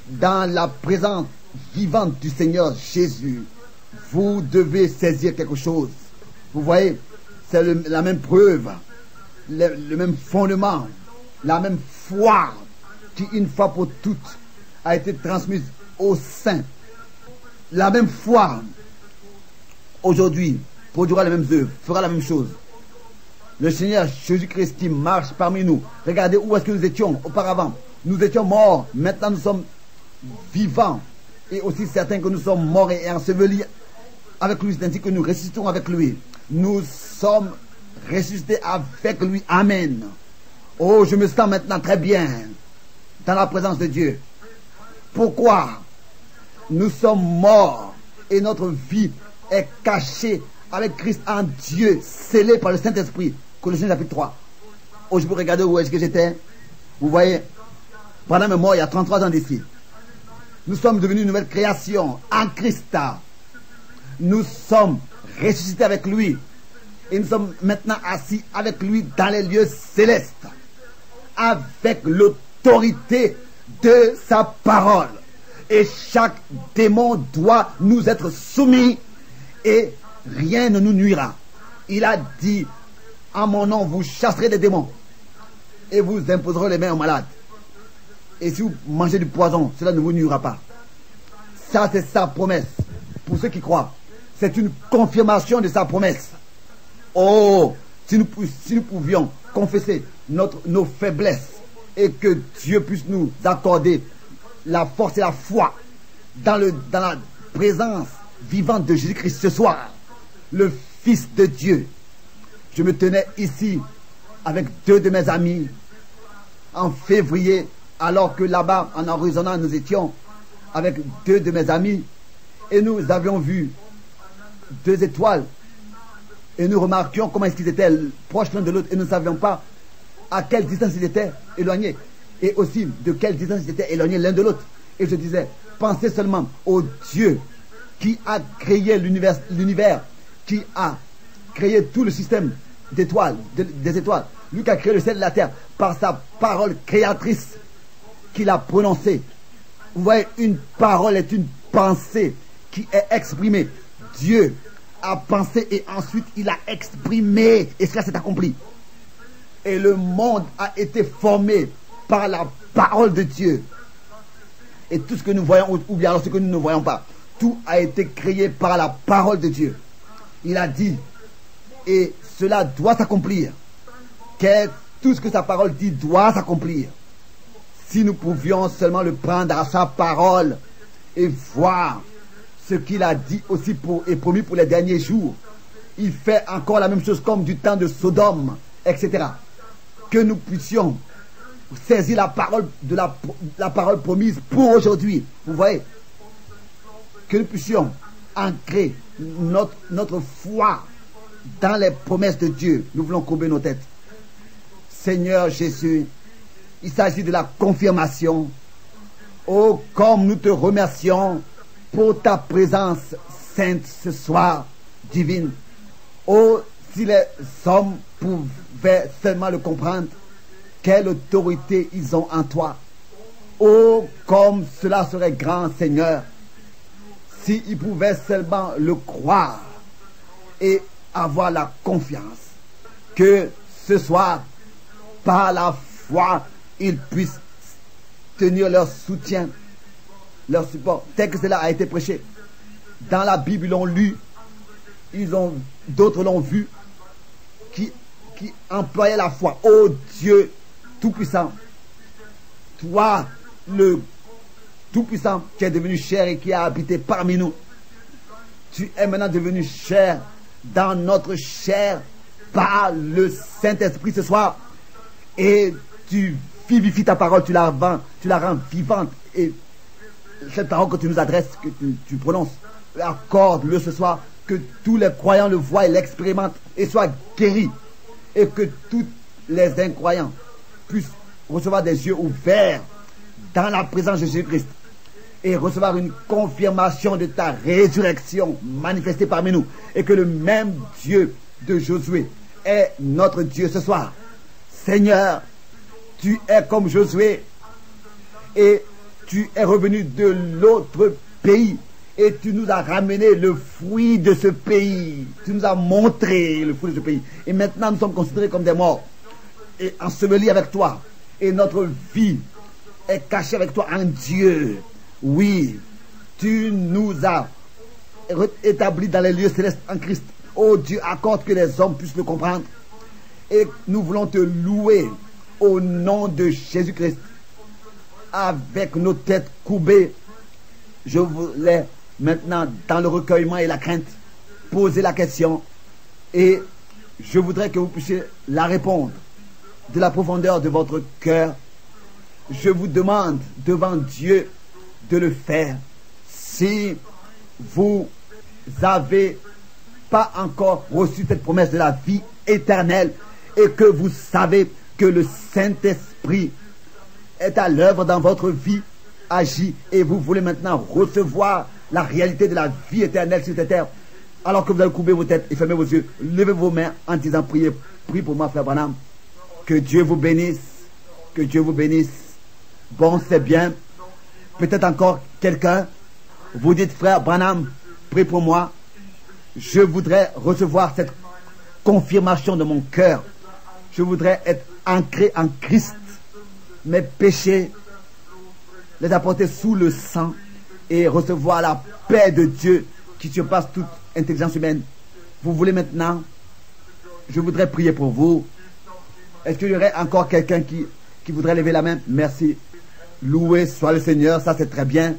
dans la présence vivante du Seigneur Jésus. Vous devez saisir quelque chose. Vous voyez, c'est la même preuve, le même fondement, la même foi qui, une fois pour toutes, a été transmise aux saints. La même foi, aujourd'hui, produira les mêmes œuvres, fera la même chose. Le Seigneur Jésus-Christ qui marche parmi nous. Regardez où est-ce que nous étions auparavant. Nous étions morts, maintenant nous sommes vivants. Et aussi certains que nous sommes morts et ensevelis avec lui, c'est ainsi que nous ressuscitons avec lui. Nous sommes ressuscités avec lui. Amen. Oh, je me sens maintenant très bien dans la présence de Dieu. Pourquoi? Nous sommes morts et notre vie est cachée avec Christ en Dieu, scellée par le Saint-Esprit. Colossiens chapitre 3. Oh, je peux regarder où est-ce que j'étais. Vous voyez, pendant mes morts, il y a 33 ans d'ici. Nous sommes devenus une nouvelle création en Christ. Nous sommes ressuscités avec lui. Et nous sommes maintenant assis avec lui dans les lieux célestes. Avec l'autorité de sa parole. Et chaque démon doit nous être soumis et rien ne nous nuira. Il a dit, en mon nom, vous chasserez des démons et vous imposerez les mains aux malades. Et si vous mangez du poison, cela ne vous nuira pas. Ça, c'est sa promesse. Pour ceux qui croient, c'est une confirmation de sa promesse. Oh, si nous pouvions confesser nos faiblesses et que Dieu puisse nous accorder la force et la foi dans la présence vivante de Jésus-Christ ce soir, le Fils de Dieu. Je me tenais ici avec 2 de mes amis en février, alors que là-bas, en Arizona, nous étions avec 2 de mes amis et nous avions vu 2 étoiles et nous remarquions comment est-ce qu'ils étaient proches l'un de l'autre et nous ne savions pas à quelle distance ils étaient éloignés et aussi de quelle distance ils étaient éloignés l'un de l'autre. Et je disais, pensez seulement au Dieu qui a créé l'univers, qui a créé tout le système d'étoiles, des étoiles. Lui qui a créé le ciel et la terre par sa parole créatrice qu'il a prononcée. Vous voyez, une parole est une pensée qui est exprimée. Dieu a pensé et ensuite il a exprimé et cela s'est accompli. Et le monde a été formé par la parole de Dieu. Et tout ce que nous voyons, ou bien alors ce que nous ne voyons pas, tout a été créé par la parole de Dieu. Il a dit, et cela doit s'accomplir. Tout ce que sa parole dit doit s'accomplir. Si nous pouvions seulement le prendre à sa parole et voir ce qu'il a dit aussi et promis pour les derniers jours. Il fait encore la même chose comme du temps de Sodome, etc. Que nous puissions saisir la parole la parole promise pour aujourd'hui. Vous voyez, que nous puissions ancrer notre foi dans les promesses de Dieu. Nous voulons courber nos têtes. Seigneur Jésus, il s'agit de la confirmation. Oh, comme nous te remercions pour ta présence sainte ce soir, divine. Oh, si les hommes pouvaient seulement le comprendre, quelle autorité ils ont en toi. Oh, comme cela serait grand, Seigneur, s'ils pouvaient seulement le croire et avoir la confiance que ce soir, par la foi, ils puissent tenir leur soutien, leur support, tel que cela a été prêché. Dans la Bible, ils l'ont lu, d'autres l'ont vu, qui employaient la foi. Oh Dieu Tout-Puissant, toi, le Tout-Puissant, qui est devenu chair et qui a habité parmi nous, tu es maintenant devenu chair dans notre chair par le Saint-Esprit ce soir, et tu vivifies ta parole, tu la rends vivante, et cette parole que tu nous adresses, que tu prononces, accorde-le ce soir, que tous les croyants le voient et l'expérimentent et soient guéris, et que tous les incroyants puissent recevoir des yeux ouverts dans la présence de Jésus-Christ et recevoir une confirmation de ta résurrection manifestée parmi nous, et que le même Dieu de Josué est notre Dieu ce soir. Seigneur, tu es comme Josué et tu es revenu de l'autre pays et tu nous as ramené le fruit de ce pays. Tu nous as montré le fruit de ce pays. Et maintenant nous sommes considérés comme des morts et ensevelis avec toi. Et notre vie est cachée avec toi en Dieu. Oui, tu nous as établis dans les lieux célestes en Christ. Oh Dieu, accorde que les hommes puissent le comprendre. Et nous voulons te louer au nom de Jésus-Christ. Avec nos têtes courbées, je voulais maintenant, dans le recueillement et la crainte, poser la question. Et je voudrais que vous puissiez la répondre de la profondeur de votre cœur. Je vous demande devant Dieu de le faire. Si vous n'avez pas encore reçu cette promesse de la vie éternelle, et que vous savez que le Saint-Esprit est à l'œuvre dans votre vie, agit, et vous voulez maintenant recevoir la réalité de la vie éternelle sur cette terre, alors que vous allez courber vos têtes et fermer vos yeux, levez vos mains en disant, priez, prie pour moi, frère Branham. Que Dieu vous bénisse, que Dieu vous bénisse. Bon, c'est bien. peut-être encore quelqu'un, vous dites, frère Branham, prie pour moi. Je voudrais recevoir cette confirmation de mon cœur. Je voudrais être ancré en Christ. Mes péchés, les apporter sous le sang et recevoir la paix de Dieu qui surpasse toute intelligence humaine. Vous voulez maintenant? Je voudrais prier pour vous. Est-ce qu'il y aurait encore quelqu'un qui voudrait lever la main? Merci. Loué soit le Seigneur, ça c'est très bien.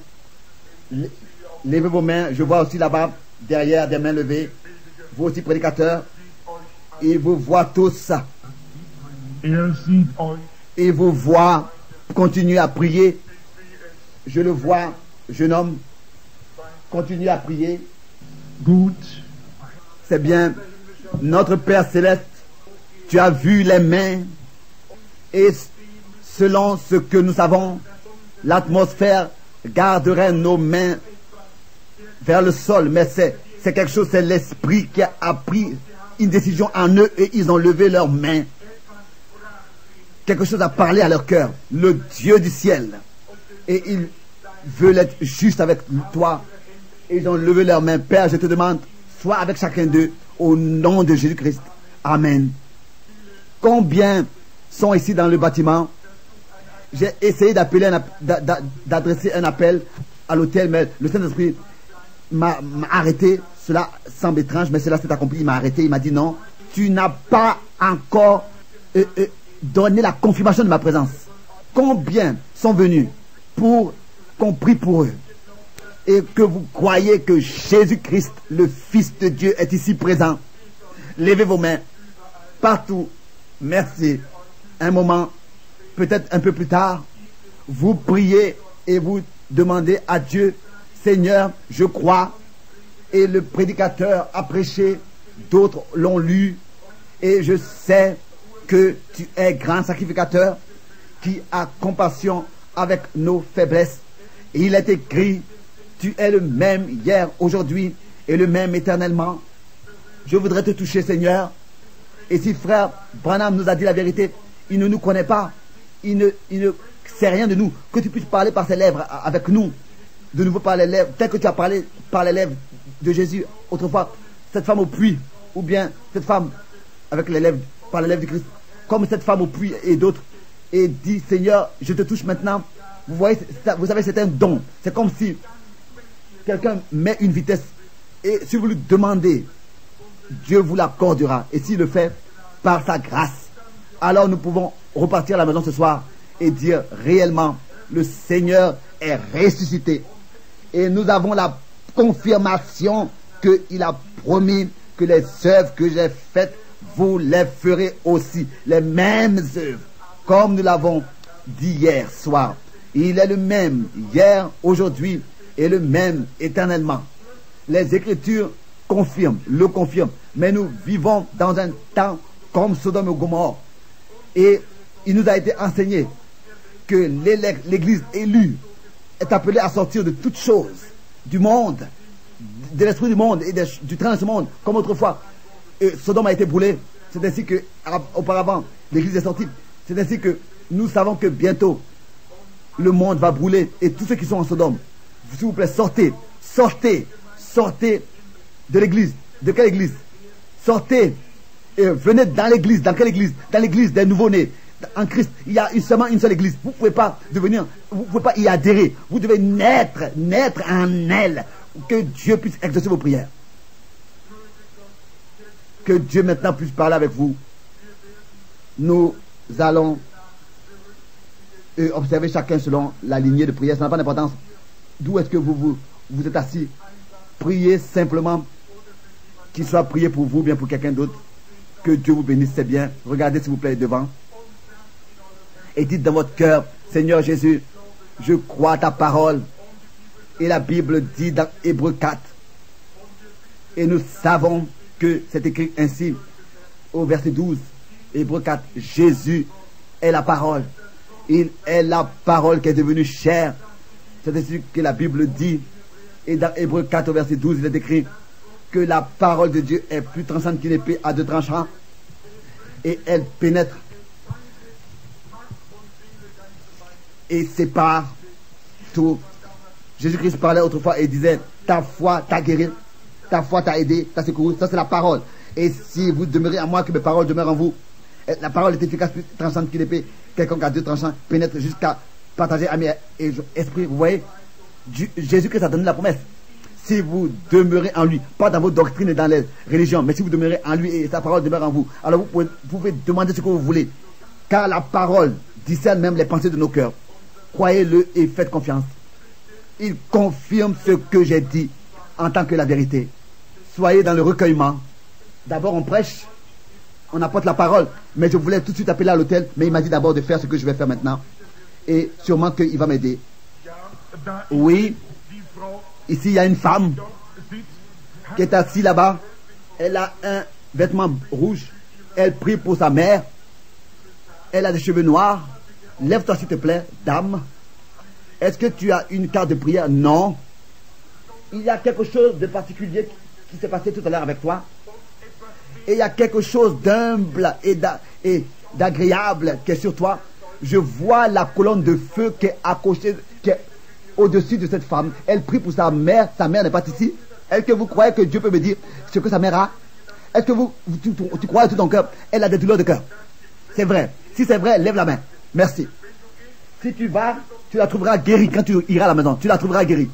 Levez vos mains. Je vois aussi là-bas, derrière, des mains levées. Vous aussi, prédicateurs. Il vous voit tous ça. Il vous voit continuer à prier. Je le vois, jeune homme. Continue à prier. C'est bien. Notre Père Céleste, tu as vu les mains. Et selon ce que nous savons, l'atmosphère garderait nos mains vers le sol. Mais c'est quelque chose, c'est l'esprit qui a pris une décision en eux et ils ont levé leurs mains. Quelque chose a parlé à leur cœur. Le Dieu du ciel. Et ils veulent être juste avec toi. Et ils ont levé leurs mains. Père, je te demande, sois avec chacun d'eux au nom de Jésus-Christ. Amen. Combien sont ici dans le bâtiment? J'ai essayé d'adresser un appel à l'hôtel, mais le Saint-Esprit m'a arrêté. Cela semble étrange, mais cela s'est accompli. Il m'a arrêté, il m'a dit non, tu n'as pas encore donné la confirmation de ma présence. Combien sont venus pour qu'on prie pour eux et que vous croyez que Jésus-Christ, le Fils de Dieu, est ici présent? Levez vos mains partout. Merci. Un moment, peut-être un peu plus tard, vous priez et vous demandez à Dieu, Seigneur, je crois. Et le prédicateur a prêché, d'autres l'ont lu, et je sais que tu es grand sacrificateur qui a compassion avec nos faiblesses. Et il est écrit, tu es le même hier, aujourd'hui et le même éternellement. Je voudrais te toucher, Seigneur. Et si frère Branham nous a dit la vérité, il ne nous connaît pas, il ne sait rien de nous, que tu puisses parler par ses lèvres avec nous, de nouveau par les lèvres, tel que tu as parlé par les lèvres de Jésus autrefois, cette femme au puits, ou bien cette femme avec les lèvres, par les lèvres du Christ, comme cette femme au puits et d'autres, et dit, Seigneur, je te touche maintenant. Vous voyez, vous savez, c'est un don. C'est comme si quelqu'un met une vitesse, et si vous lui demandez, Dieu vous l'accordera. Et s'il le fait par sa grâce, alors nous pouvons repartir à la maison ce soir et dire réellement, le Seigneur est ressuscité. Et nous avons la confirmation qu'il a promis que les œuvres que j'ai faites, vous les ferez aussi. Les mêmes œuvres, comme nous l'avons dit hier soir. Il est le même hier, aujourd'hui et le même éternellement. Les Écritures le confirment. Mais nous vivons dans un temps comme Sodome et Gomorrhe. Et il nous a été enseigné que l'Église élue est appelée à sortir de toutes choses, du monde, de l'esprit du monde et du train de ce monde, comme autrefois. Sodome a été brûlé. C'est ainsi que, auparavant, l'Église est sortie. C'est ainsi que nous savons que bientôt, le monde va brûler. Et tous ceux qui sont en Sodome, s'il vous plaît, sortez, sortez, sortez de l'Église. De quelle Église? Sortez et venez dans l'Église. Dans quelle Église? Dans l'Église des nouveau-nés. En Christ, il y a seulement une seule Église. Vous ne pouvez pas devenir, vous ne pouvez pas y adhérer. Vous devez naître en elle. Que Dieu puisse exaucer vos prières. Que Dieu maintenant puisse parler avec vous. Nous allons observer chacun selon la lignée de prière. Ça n'a pas d'importance. D'où est-ce que vous êtes assis? Priez simplement, qu'il soit prié pour vous, bien pour quelqu'un d'autre. Que Dieu vous bénisse, c'est bien. Regardez s'il vous plaît devant. Et dites dans votre cœur, Seigneur Jésus, je crois à ta parole. Et la Bible dit dans Hébreux 4. Et nous savons que c'est écrit ainsi au verset 12. Hébreux 4. Jésus est la parole. Il est la parole qui est devenue chair. C'est ainsi que la Bible dit. Et dans Hébreux 4 au verset 12, il est écrit que la parole de Dieu est plus tranchante qu'une épée à deux tranchants. Et elle pénètre et sépare tout Jésus-Christ parlait autrefois et disait, ta foi t'a guéri, ta foi t'a aidé, t'a secouru. Ça, c'est la parole. Et si vous demeurez en moi, que mes paroles demeurent en vous, la parole est efficace, plus tranchante qu'une épée, quelconque à deux tranchants, pénètre jusqu'à partager âme et esprit. Vous voyez, Jésus-Christ a donné la promesse. Si vous demeurez en lui, pas dans vos doctrines et dans les religions, mais si vous demeurez en lui et sa parole demeure en vous, alors vous pouvez demander ce que vous voulez. Car la parole discerne même les pensées de nos cœurs. Croyez-le et faites confiance. Il confirme ce que j'ai dit en tant que la vérité. Soyez dans le recueillement. D'abord on prêche, on apporte la parole, mais je voulais tout de suite appeler à l'hôtel, mais il m'a dit d'abord de faire ce que je vais faire maintenant. Et sûrement qu'il va m'aider. Oui, ici il y a une femme qui est assise là-bas. Elle a un vêtement rouge. Elle prie pour sa mère. Elle a des cheveux noirs. Lève-toi s'il te plaît, dame. Est-ce que tu as une carte de prière? Non. Il y a quelque chose de particulier qui s'est passé tout à l'heure avec toi. Et il y a quelque chose d'humble et d'agréable qui est sur toi. Je vois la colonne de feu qui est accrochée, qui est au-dessus de cette femme. Elle prie pour sa mère. Sa mère n'est pas ici. Est-ce que vous croyez que Dieu peut me dire ce que sa mère a? Est-ce que tu crois de tout ton cœur? Elle a des douleurs de cœur. C'est vrai. Si c'est vrai, lève la main. Merci. Si tu vas, tu la trouveras guérie quand tu iras à la maison. Tu la trouveras guérie.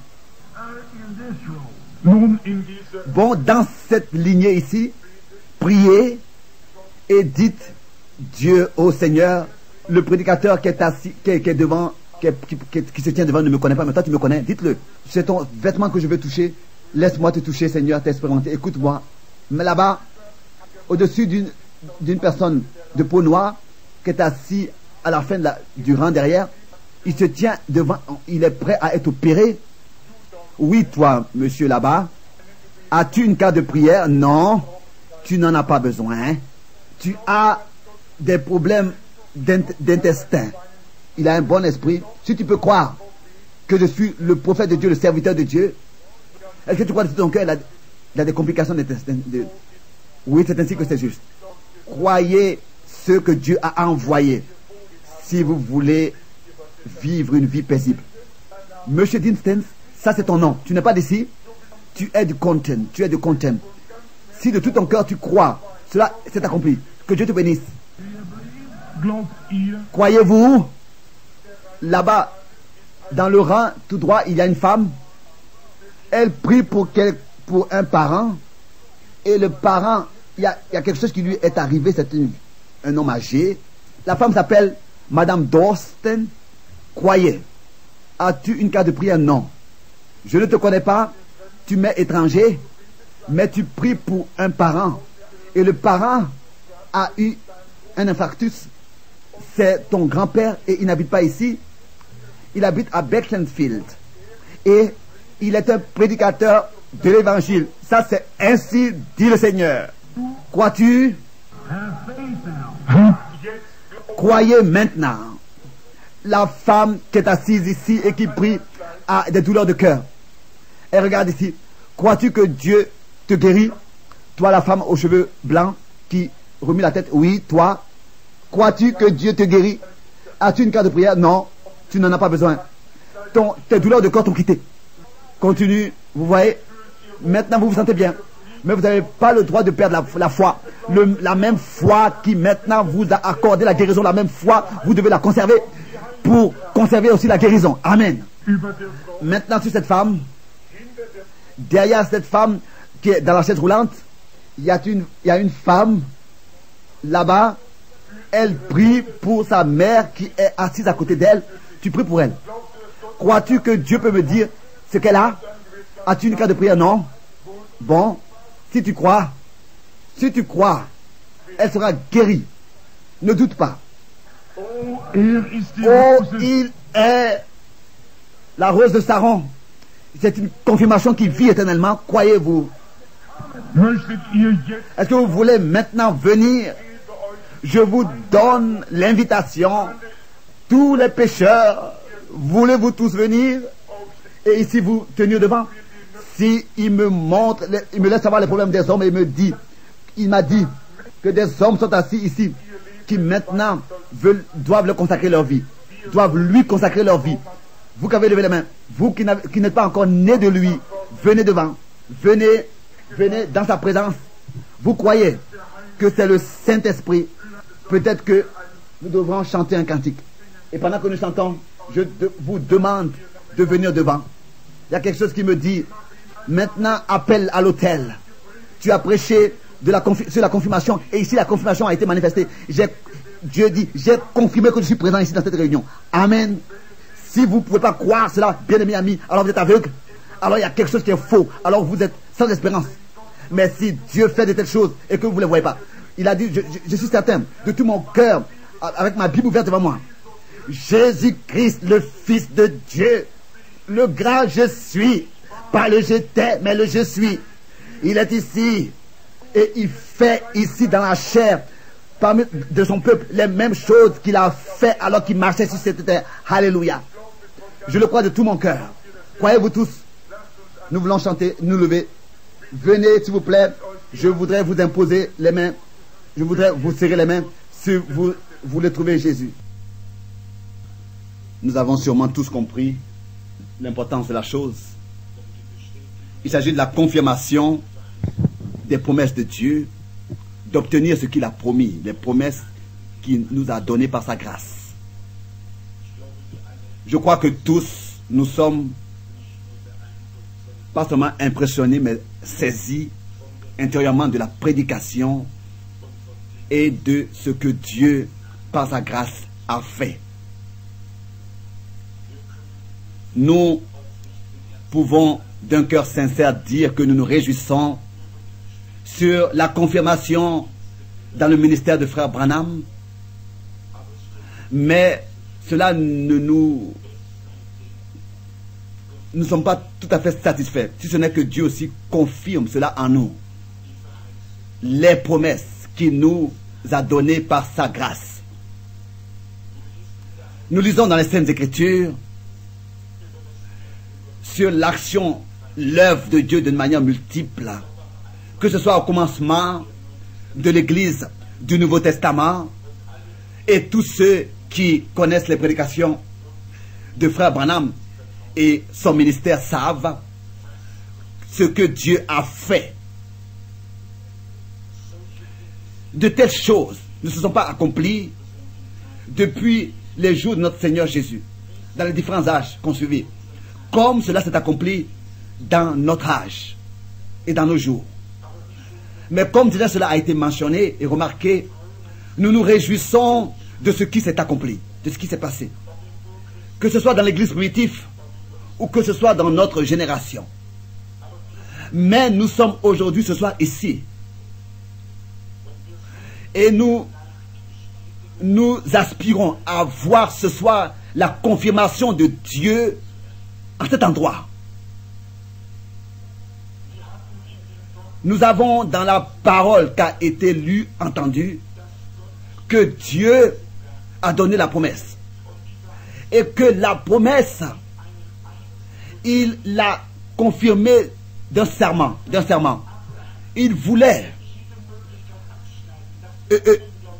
Bon, dans cette lignée ici, priez et dites Dieu au Seigneur. Le prédicateur qui est assis, qui est devant, qui se tient devant ne me connaît pas, mais toi tu me connais. Dites-le. C'est ton vêtement que je veux toucher. Laisse-moi te toucher, Seigneur, t'expérimenter. Écoute-moi. Mais là-bas, au-dessus d'une personne de peau noire qui est assis à la fin du rang derrière, il se tient devant, il est prêt à être opéré. Oui, toi, monsieur là-bas, as-tu une carte de prière? Non, tu n'en as pas besoin. Tu as des problèmes d'intestin. Il a un bon esprit. Si tu peux croire que je suis le prophète de Dieu, le serviteur de Dieu, est-ce que tu crois que ton cœur il a des complications d'intestin? Oui, c'est ainsi que c'est juste. Croyez ce que Dieu a envoyé si vous voulez vivre une vie paisible. Monsieur Dinstens, ça c'est ton nom. Tu n'es pas d'ici. Tu es du Content. Tu es de Content. Si de tout ton cœur tu crois, cela s'est accompli. Que Dieu te bénisse. Croyez-vous? Là-bas, dans le rang tout droit, il y a une femme. Elle prie pour un parent. Et le parent, il y a quelque chose qui lui est arrivé. C'est un homme âgé. La femme s'appelle Madame Dorsten. Croyez. As-tu une carte de prière? Non. Je ne te connais pas. Tu m'es étranger. Mais tu pries pour un parent. Et le parent a eu un infarctus. C'est ton grand-père et il n'habite pas ici. Il habite à Beaconsfield. Et il est un prédicateur de l'évangile. Ça, c'est ainsi dit le Seigneur. Crois-tu? Croyez maintenant. La femme qui est assise ici et qui prie a des douleurs de cœur. Elle regarde ici. Crois-tu que Dieu te guérit? Toi, la femme aux cheveux blancs qui remue la tête. Oui, toi. Crois-tu que Dieu te guérit? As-tu une carte de prière? Non, tu n'en as pas besoin. Tes douleurs de corps t'ont quitté. Continue, vous voyez. Maintenant, vous vous sentez bien. Mais vous n'avez pas le droit de perdre la foi. La même foi qui maintenant vous a accordé la guérison, la même foi, vous devez la conserver pour conserver aussi la guérison. Amen. Maintenant, sur cette femme, derrière cette femme qui est dans la chaise roulante, il y a une femme là-bas. Elle prie pour sa mère qui est assise à côté d'elle. Tu pries pour elle. Crois-tu que Dieu peut me dire ce qu'elle a? As-tu une carte de prière? Non. Bon, si tu crois, elle sera guérie. Ne doute pas. Oh, il est la rose de Saron. C'est une confirmation qui vit éternellement. Croyez-vous? Est-ce que vous voulez maintenant venir? Je vous donne l'invitation. Tous les pécheurs, voulez-vous tous venir? Et ici vous tenir devant. Si il me montre, il me laisse savoir les problèmes des hommes et il m'a dit que des hommes sont assis ici qui maintenant doivent leur consacrer leur vie, doivent lui consacrer leur vie. Vous qui avez levé les mains, vous qui n'êtes pas encore nés de lui, venez devant. Venez dans sa présence. Vous croyez que c'est le Saint-Esprit. Peut-être que nous devrons chanter un cantique. Et pendant que nous chantons, je vous demande de venir devant. Il y a quelque chose qui me dit, maintenant appelle à l'autel. Tu as prêché sur la confirmation, et ici la confirmation a été manifestée. Dieu dit, j'ai confirmé que je suis présent ici dans cette réunion. Amen. Si vous ne pouvez pas croire cela, bien-aimés amis, alors vous êtes aveugle. Alors il y a quelque chose qui est faux. Alors vous êtes sans espérance. Mais si Dieu fait de telles choses et que vous ne les voyez pas, il a dit, je suis certain, de tout mon cœur, avec ma Bible ouverte devant moi, Jésus-Christ, le Fils de Dieu, le grand je suis, pas le j'étais, mais le je suis. Il est ici et il fait ici dans la chair, parmi de son peuple, les mêmes choses qu'il a fait alors qu'il marchait sur cette terre. Alléluia. Je le crois de tout mon cœur. Croyez-vous tous? Nous voulons chanter, nous lever. Venez, s'il vous plaît. Je voudrais vous imposer les mains. Je voudrais vous serrer les mains si vous voulez trouver Jésus. Nous avons sûrement tous compris l'importance de la chose. Il s'agit de la confirmation des promesses de Dieu, d'obtenir ce qu'il a promis, les promesses qu'il nous a données par sa grâce. Je crois que tous, nous sommes pas seulement impressionnés, mais saisis intérieurement de la prédication et de ce que Dieu, par sa grâce, a fait. Nous pouvons d'un cœur sincère dire que nous nous réjouissons sur la confirmation dans le ministère de Frère Branham, mais cela nous ne sommes pas tout à fait satisfaits, si ce n'est que Dieu aussi confirme cela en nous. Les promesses qu'il nous a données par sa grâce. Nous lisons dans les Saintes Écritures sur l'action, l'œuvre de Dieu d'une manière multiple, que ce soit au commencement de l'Église du Nouveau Testament, et tous ceux qui connaissent les prédications de Frère Branham et son ministère savent ce que Dieu a fait. De telles choses ne se sont pas accomplies depuis les jours de notre Seigneur Jésus, dans les différents âges qu'on suivit, comme cela s'est accompli dans notre âge et dans nos jours. Mais comme déjà cela a été mentionné et remarqué, nous nous réjouissons de ce qui s'est accompli, de ce qui s'est passé. Que ce soit dans l'église primitive ou que ce soit dans notre génération. Mais nous sommes aujourd'hui, ce soir, ici. Et nous aspirons à voir ce soir la confirmation de Dieu à cet endroit. Nous avons dans la parole qui a été lue, entendue, que Dieu a donné la promesse. Et que la promesse, il l'a confirmée d'un serment. Il voulait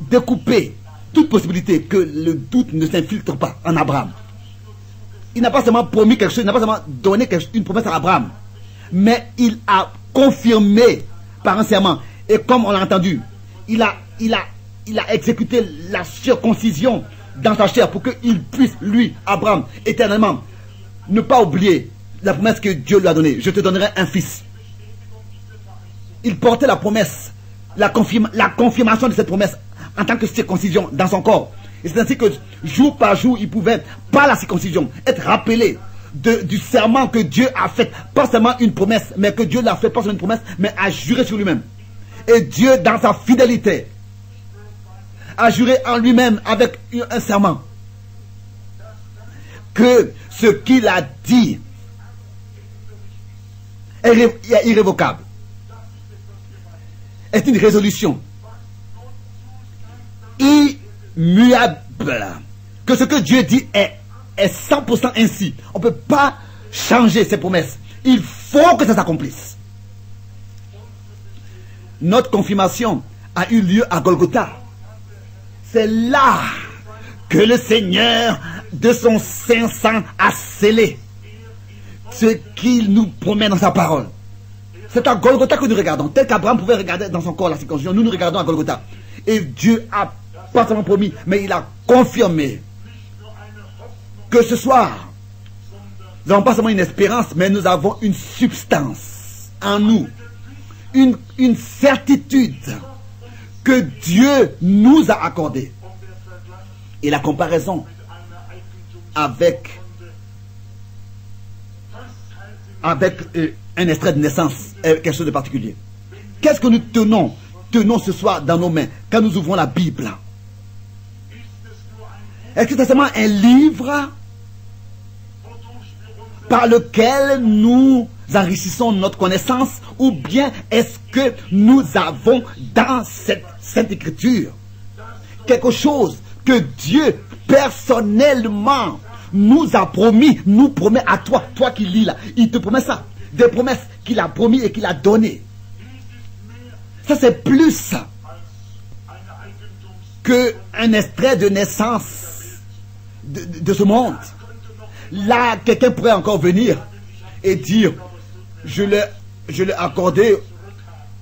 découper toute possibilité que le doute ne s'infiltre pas en Abraham. Il n'a pas seulement promis quelque chose, il n'a pas seulement donné une promesse à Abraham, mais il a confirmé par un serment. Et comme on l'a entendu, il a exécuté la circoncision dans sa chair pour qu'il puisse, lui, Abraham, éternellement, ne pas oublier la promesse que Dieu lui a donnée. Je te donnerai un fils. Il portait la promesse, la confirmation de cette promesse en tant que circoncision dans son corps. Et c'est ainsi que jour par jour, il pouvait, par la circoncision, être rappelé du serment que Dieu a fait. Pas seulement une promesse, mais que Dieu l'a fait, pas seulement une promesse, mais a juré sur lui-même. Et Dieu, dans sa fidélité, a juré en lui-même avec un serment que ce qu'il a dit est irrévocable. Est une résolution immuable. Que ce que Dieu dit est 100% ainsi. On ne peut pas changer ses promesses. Il faut que ça s'accomplisse. Notre confirmation a eu lieu à Golgotha. C'est là que le Seigneur de son saint sang a scellé ce qu'il nous promet dans sa parole. C'est à Golgotha que nous regardons. Tel qu'Abraham pouvait regarder dans son corps la circoncision, nous regardons à Golgotha. Et Dieu a pas seulement promis, mais il a confirmé que ce soir, nous n'avons pas seulement une espérance, mais nous avons une substance en nous, une certitude que Dieu nous a accordée. Et la comparaison avec un extrait de naissance est quelque chose de particulier. Qu'est-ce que nous tenons ce soir dans nos mains quand nous ouvrons la Bible? Est-ce que c'est seulement un livre par lequel nous enrichissons notre connaissance, ou bien est-ce que nous avons dans cette Sainte Écriture quelque chose que Dieu personnellement nous a promis, nous promet à toi, toi qui lis là, il te promet ça, des promesses qu'il a promis et qu'il a données. Ça c'est plus qu'un extrait de naissance de ce monde. Là, quelqu'un pourrait encore venir et dire, je l'ai accordé,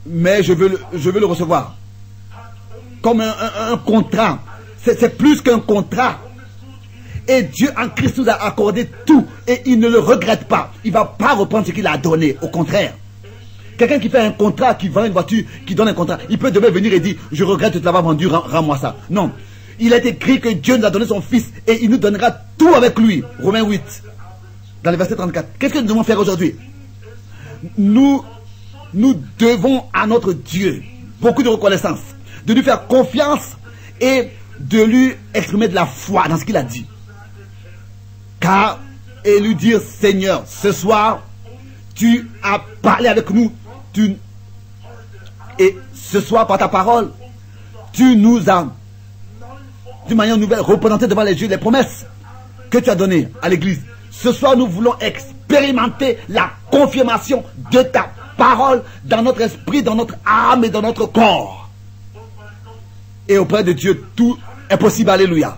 mais je veux le recevoir. Comme un contrat. C'est plus qu'un contrat. Et Dieu en Christ nous a accordé tout. Et il ne le regrette pas. Il ne va pas reprendre ce qu'il a donné. Au contraire. Quelqu'un qui fait un contrat, qui vend une voiture, qui donne un contrat, il peut demain venir et dire, je regrette de te l'avoir vendu, rends-moi ça. Non. Il est écrit que Dieu nous a donné son Fils et il nous donnera tout avec lui. Romains 8, dans le verset 34. Qu'est-ce que nous devons faire aujourd'hui? Nous devons à notre Dieu beaucoup de reconnaissance, de lui faire confiance et de lui exprimer de la foi dans ce qu'il a dit. Car, et lui dire, Seigneur, ce soir, tu as parlé avec nous, et ce soir, par ta parole, tu nous as, d'une manière nouvelle, représenté devant les yeux les promesses que tu as données à l'Église. Ce soir, nous voulons expérimenter la confirmation de ta parole dans notre esprit, dans notre âme et dans notre corps. Et auprès de Dieu, tout est possible. Alléluia.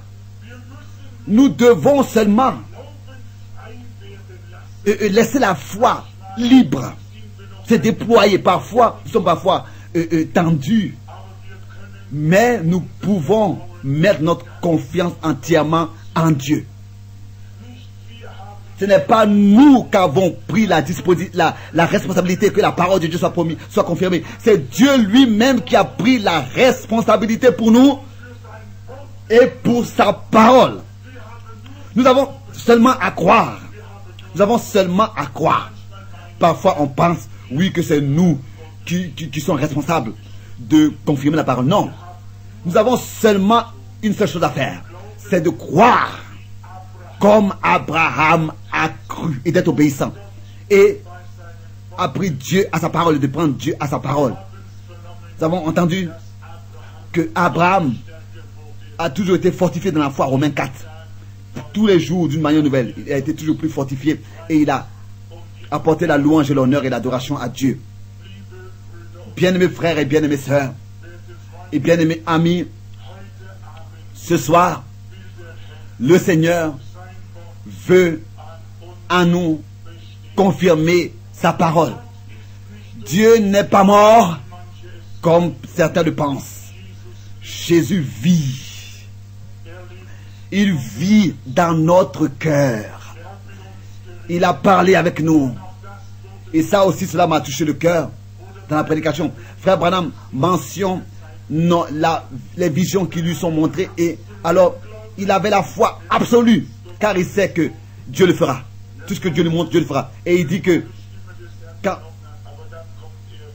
Nous devons seulement laisser la foi libre se déployer. Parfois, nous sommes parfois tendus, mais nous pouvons mettre notre confiance entièrement en Dieu. Ce n'est pas nous qui avons pris la responsabilité que la parole de Dieu soit confirmée. C'est Dieu lui-même qui a pris la responsabilité pour nous et pour sa parole. Nous avons seulement à croire. Nous avons seulement à croire. Parfois on pense, oui, que c'est nous qui sommes responsables de confirmer la parole. Non. Nous avons seulement une seule chose à faire. C'est de croire comme Abraham a cru et d'être obéissant. Et a pris Dieu à sa parole et de prendre Dieu à sa parole. Nous avons entendu que Abraham a toujours été fortifié dans la foi, Romains 4. Tous les jours d'une manière nouvelle, il a été toujours plus fortifié et il a apporté la louange et l'honneur et l'adoration à Dieu. Bien-aimés frères et bien-aimés sœurs et bien-aimés amis, ce soir, le Seigneur veut en nous confirmer sa parole. Dieu n'est pas mort comme certains le pensent. Jésus vit. Il vit dans notre cœur. Il a parlé avec nous. Et ça aussi, cela m'a touché le cœur dans la prédication. Frère Branham mentionne les visions qui lui sont montrées. Et alors, il avait la foi absolue. Car il sait que Dieu le fera. Tout ce que Dieu lui montre, Dieu le fera. Et il dit que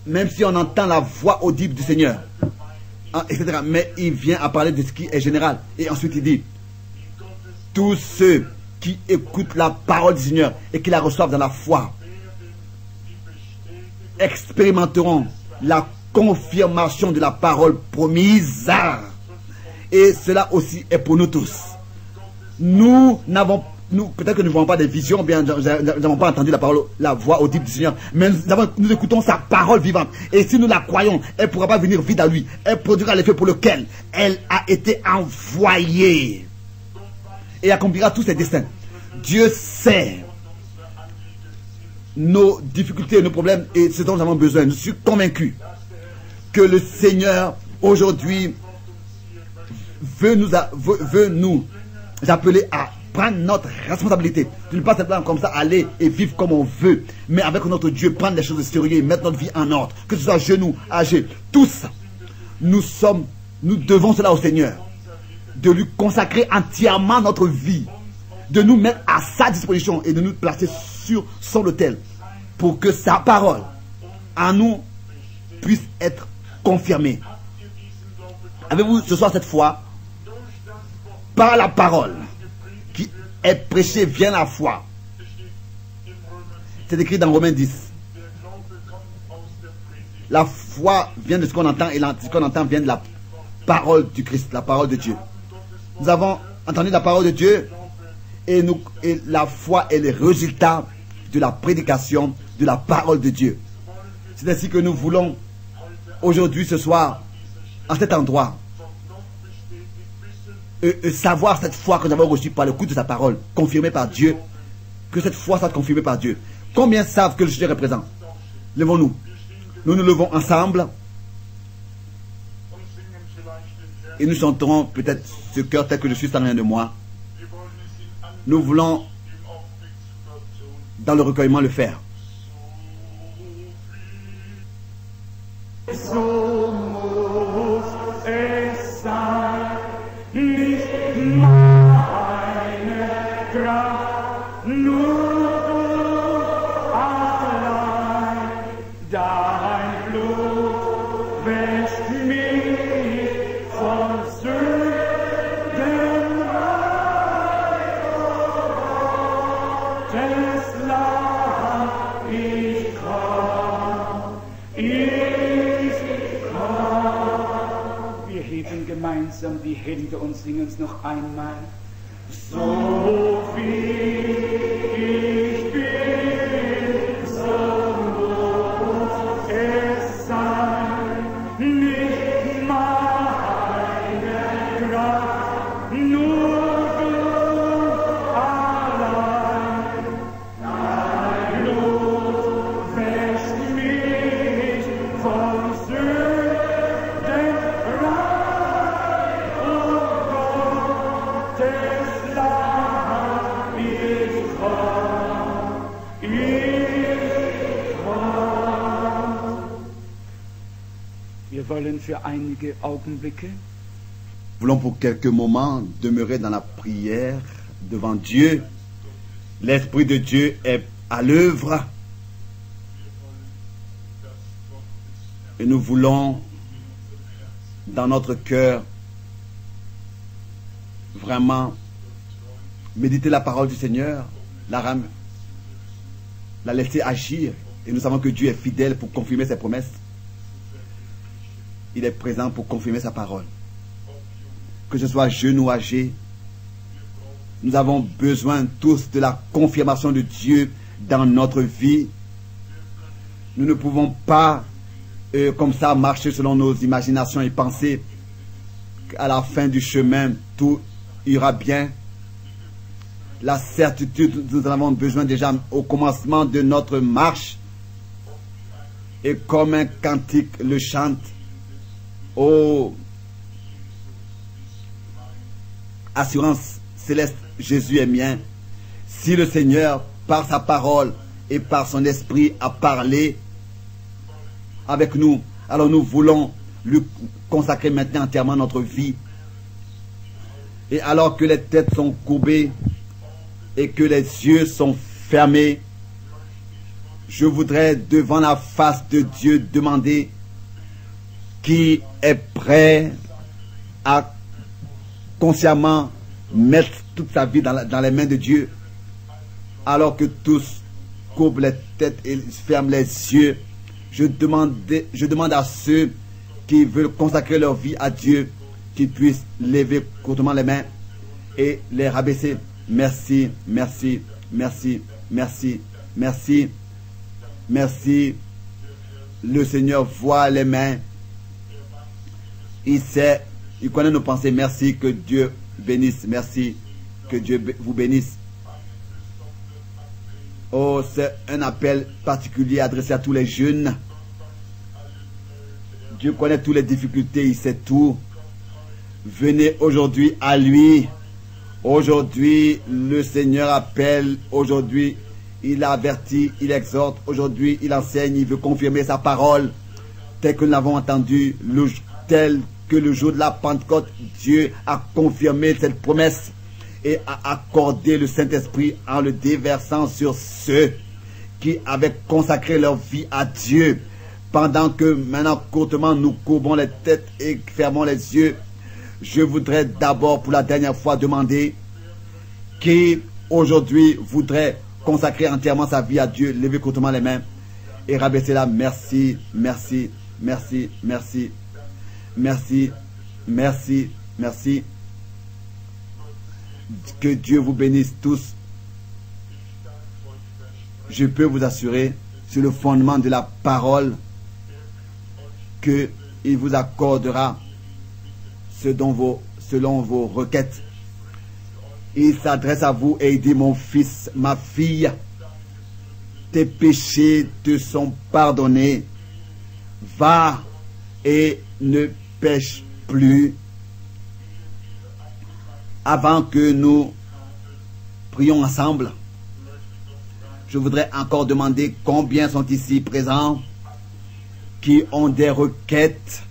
même si on entend la voix audible du Seigneur, etc., mais il vient à parler de ce qui est général. Et ensuite il dit, tous ceux qui écoutent la parole du Seigneur et qui la reçoivent dans la foi expérimenteront la confirmation de la parole promise. Et cela aussi est pour nous tous. Nous peut-être que nous ne voyons pas des visions, bien, nous n'avons pas entendu la voix audible du Seigneur, mais nous écoutons sa parole vivante. Et si nous la croyons, elle ne pourra pas venir vide à lui. Elle produira l'effet pour lequel elle a été envoyée. et accomplira tous ses desseins. Dieu sait nos difficultés, nos problèmes et ce dont nous avons besoin. Je suis convaincu que le Seigneur aujourd'hui veut nous appeler à prendre notre responsabilité, de ne pas simplement comme ça aller et vivre comme on veut, mais avec notre Dieu prendre les choses sérieuses et mettre notre vie en ordre, que ce soit jeunes, âgés, tous nous devons cela au Seigneur, de lui consacrer entièrement notre vie, de nous mettre à sa disposition et de nous placer sur son autel pour que sa parole en nous puisse être confirmée. Avez-vous ce soir cette foi? Par la parole qui est prêchée vient la foi. C'est écrit dans Romains 10. La foi vient de ce qu'on entend et ce qu'on entend vient de la parole du Christ, la parole de Dieu. Nous avons entendu la parole de Dieu et la foi est le résultat de la prédication de la parole de Dieu. C'est ainsi que nous voulons aujourd'hui, ce soir, en cet endroit, savoir cette foi que nous avons reçue par le coup de sa parole, confirmée par Dieu, que cette foi soit confirmée par Dieu. Combien savent que le Seigneur est présent? Levons-nous. Nous nous levons ensemble et nous chanterons peut-être ce cœur tel que je suis sans rien de moi. Nous voulons dans le recueillement le faire. So muss es sein, nicht meine Kraft, nur du allein. Dein Blut wäscht mich von Sünden rein. Gottes Lamm ich komm, wir heben gemeinsam die Hände und singen es noch einmal. So viel ich bin, so muss es sein, nicht meine Kraft, nur du allein. Dein Blut wäscht mich von Sünden rein, Gottes Lamm ich komm, ich komm. Wir wollen für einige Augenblicke Voulons pour quelques moments demeurer dans la prière devant Dieu. L'Esprit de Dieu est à l'œuvre. Et nous voulons, dans notre cœur, vraiment méditer la parole du Seigneur, la laisser agir. Et nous savons que Dieu est fidèle pour confirmer ses promesses. Il est présent pour confirmer sa parole. Que ce soit jeune ou âgé, nous avons besoin tous de la confirmation de Dieu dans notre vie. Nous ne pouvons pas comme ça marcher selon nos imaginations et penser qu'à la fin du chemin tout ira bien. La certitude, nous en avons besoin déjà au commencement de notre marche. Et comme un cantique le chante, oh, assurance céleste, Jésus est mien. Si le Seigneur, par sa parole et par son esprit, a parlé avec nous, alors nous voulons lui consacrer maintenant entièrement notre vie. Et alors que les têtes sont courbées et que les yeux sont fermés, je voudrais devant la face de Dieu demander qui est prêt à consciemment mettre toute sa vie dans les mains de Dieu, alors que tous courbent les têtes et ferment les yeux. Je demande à ceux qui veulent consacrer leur vie à Dieu qu'ils puissent lever courtement les mains et les rabaisser. Merci, merci, merci, merci, merci, merci. Le Seigneur voit les mains. Il sait, il connaît nos pensées. Merci, que Dieu bénisse. Merci, Que Dieu vous bénisse. Oh, c'est un appel particulier adressé à tous les jeunes. Dieu connaît toutes les difficultés, il sait tout. Venez aujourd'hui à lui. Aujourd'hui, le Seigneur appelle. Aujourd'hui, il avertit, il exhorte. Aujourd'hui, il enseigne, il veut confirmer sa parole. Tel que nous l'avons entendu, tel que le jour de la Pentecôte, Dieu a confirmé cette promesse et a accordé le Saint-Esprit en le déversant sur ceux qui avaient consacré leur vie à Dieu. Pendant que maintenant, courtement, nous courbons les têtes et fermons les yeux, je voudrais d'abord pour la dernière fois demander qui aujourd'hui voudrait consacrer entièrement sa vie à Dieu. Levez courtement les mains et rabaissez-la. Merci, merci, merci, merci, merci, merci, merci. Que Dieu vous bénisse tous. Je peux vous assurer sur le fondement de la parole qu'il vous accordera selon vos requêtes. Il s'adresse à vous et il dit: mon fils, ma fille, tes péchés te sont pardonnés. Va et ne pêche plus. Avant que nous prions ensemble, je voudrais encore demander combien sont ici présents qui ont des requêtes,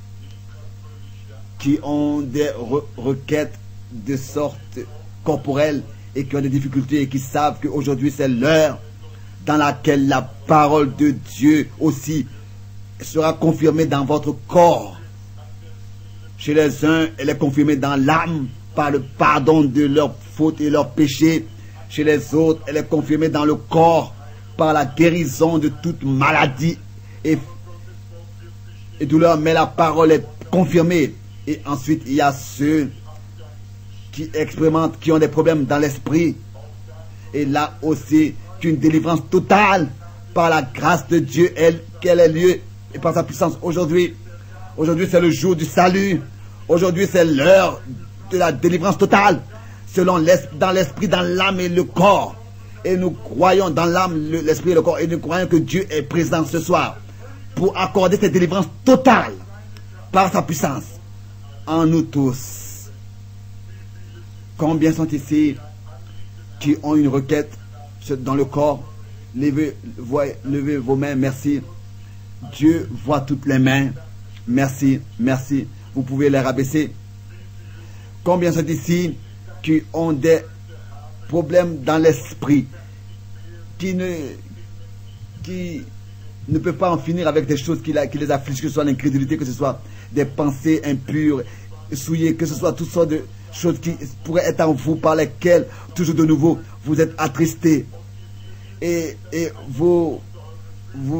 requêtes de sorte corporelle et qui ont des difficultés et qui savent qu'aujourd'hui c'est l'heure dans laquelle la parole de Dieu aussi sera confirmée dans votre corps. Chez les uns, elle est confirmée dans l'âme par le pardon de leurs fautes et leurs péchés. Chez les autres, elle est confirmée dans le corps par la guérison de toute maladie et douleur. Mais la parole est confirmée. Et ensuite, il y a ceux qui expérimentent, qui ont des problèmes dans l'esprit. Et là aussi, qu'une délivrance totale par la grâce de Dieu, qu'elle ait lieu et par sa puissance. Aujourd'hui, c'est le jour du salut. Aujourd'hui, c'est l'heure de la délivrance totale, dans l'esprit, dans l'âme et le corps. Et nous croyons dans l'âme, l'esprit et le corps. Et nous croyons que Dieu est présent ce soir pour accorder cette délivrance totale par sa puissance en nous tous. Combien sont ici qui ont une requête dans le corps? Levez vos mains, merci. Dieu voit toutes les mains. Merci, merci. Vous pouvez les rabaisser. Combien sont ici qui ont des problèmes dans l'esprit, qui ne peuvent pas en finir avec des choses qui les affligent, que ce soit l'incrédulité, que ce soit des pensées impures, souillées, que ce soit toutes sortes de choses qui pourraient être en vous, par lesquelles, toujours de nouveau, vous êtes attristés. Et vous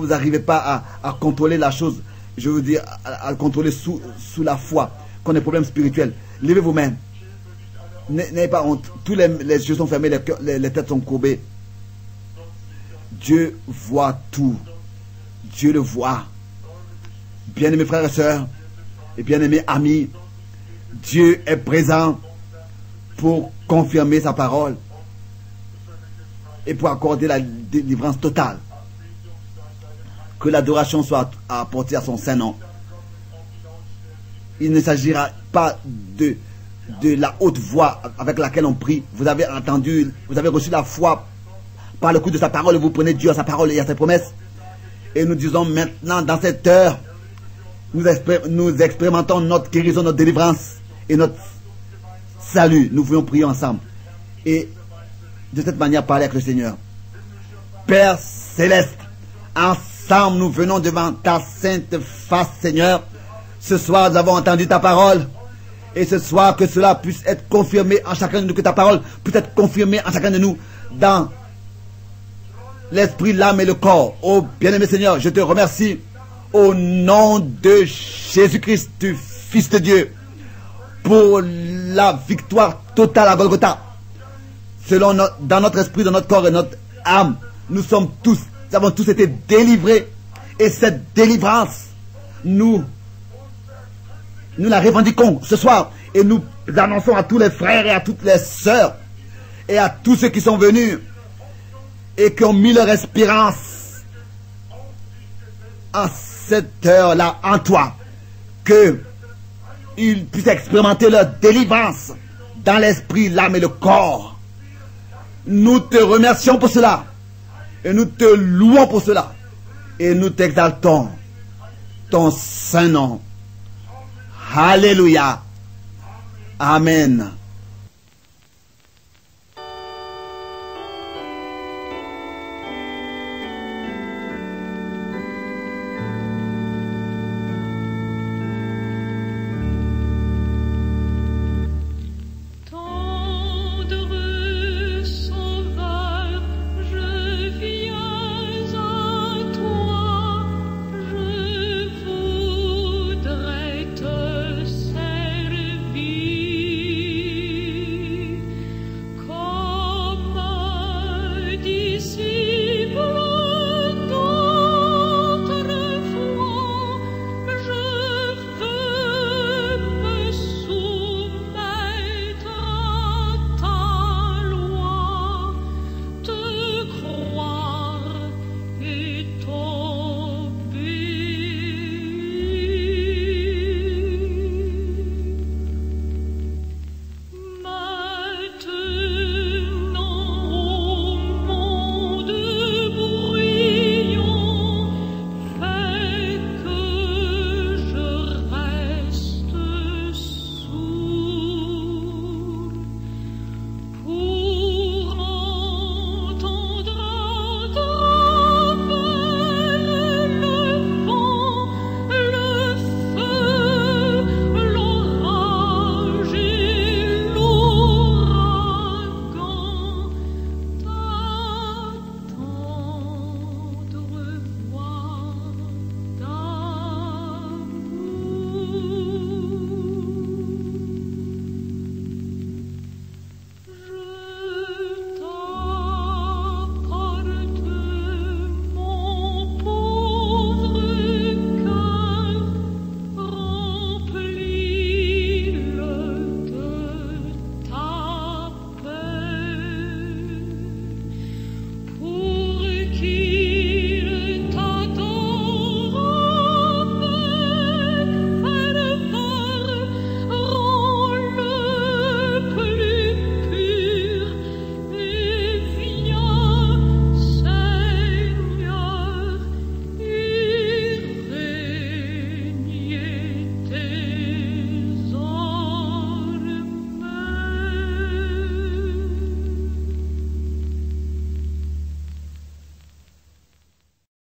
n'arrivez pas à contrôler la chose, je veux dire, à contrôler sous la foi, qu'on a des problèmes spirituels. Levez vos mains. N'ayez pas honte. Tous les yeux sont fermés, les têtes sont courbées. Dieu voit tout. Dieu le voit. Bien-aimés frères et sœurs, et bien-aimés amis, Dieu est présent pour confirmer sa parole et pour accorder la délivrance totale. Que l'adoration soit apportée à son saint nom. Il ne s'agira pas de la haute voix avec laquelle on prie. Vous avez entendu, vous avez reçu la foi par le coup de sa parole et vous prenez Dieu à sa parole et à ses promesses. Et nous disons maintenant, dans cette heure, nous expérimentons notre guérison, notre délivrance et notre salut. Nous voulons prier ensemble. Et de cette manière, parler avec le Seigneur. Père Céleste, ensemble, nous venons devant ta sainte face, Seigneur. Ce soir, nous avons entendu ta parole. Et ce soir, que cela puisse être confirmé en chacun de nous, que ta parole puisse être confirmée en chacun de nous, dans l'esprit, l'âme et le corps. Oh, bien-aimé Seigneur, je te remercie au nom de Jésus-Christ, du Fils de Dieu, pour la victoire totale à Golgotha. Dans notre esprit, dans notre corps et notre âme, nous avons tous été délivrés. Et cette délivrance, nous la revendiquons ce soir et nous annonçons à tous les frères et à toutes les sœurs et à tous ceux qui sont venus et qui ont mis leur espérance en cette heure-là en toi, qu'ils puissent expérimenter leur délivrance dans l'esprit, l'âme et le corps. Nous te remercions pour cela et nous te louons pour cela et nous t'exaltons ton saint nom. Alléluia. Amen.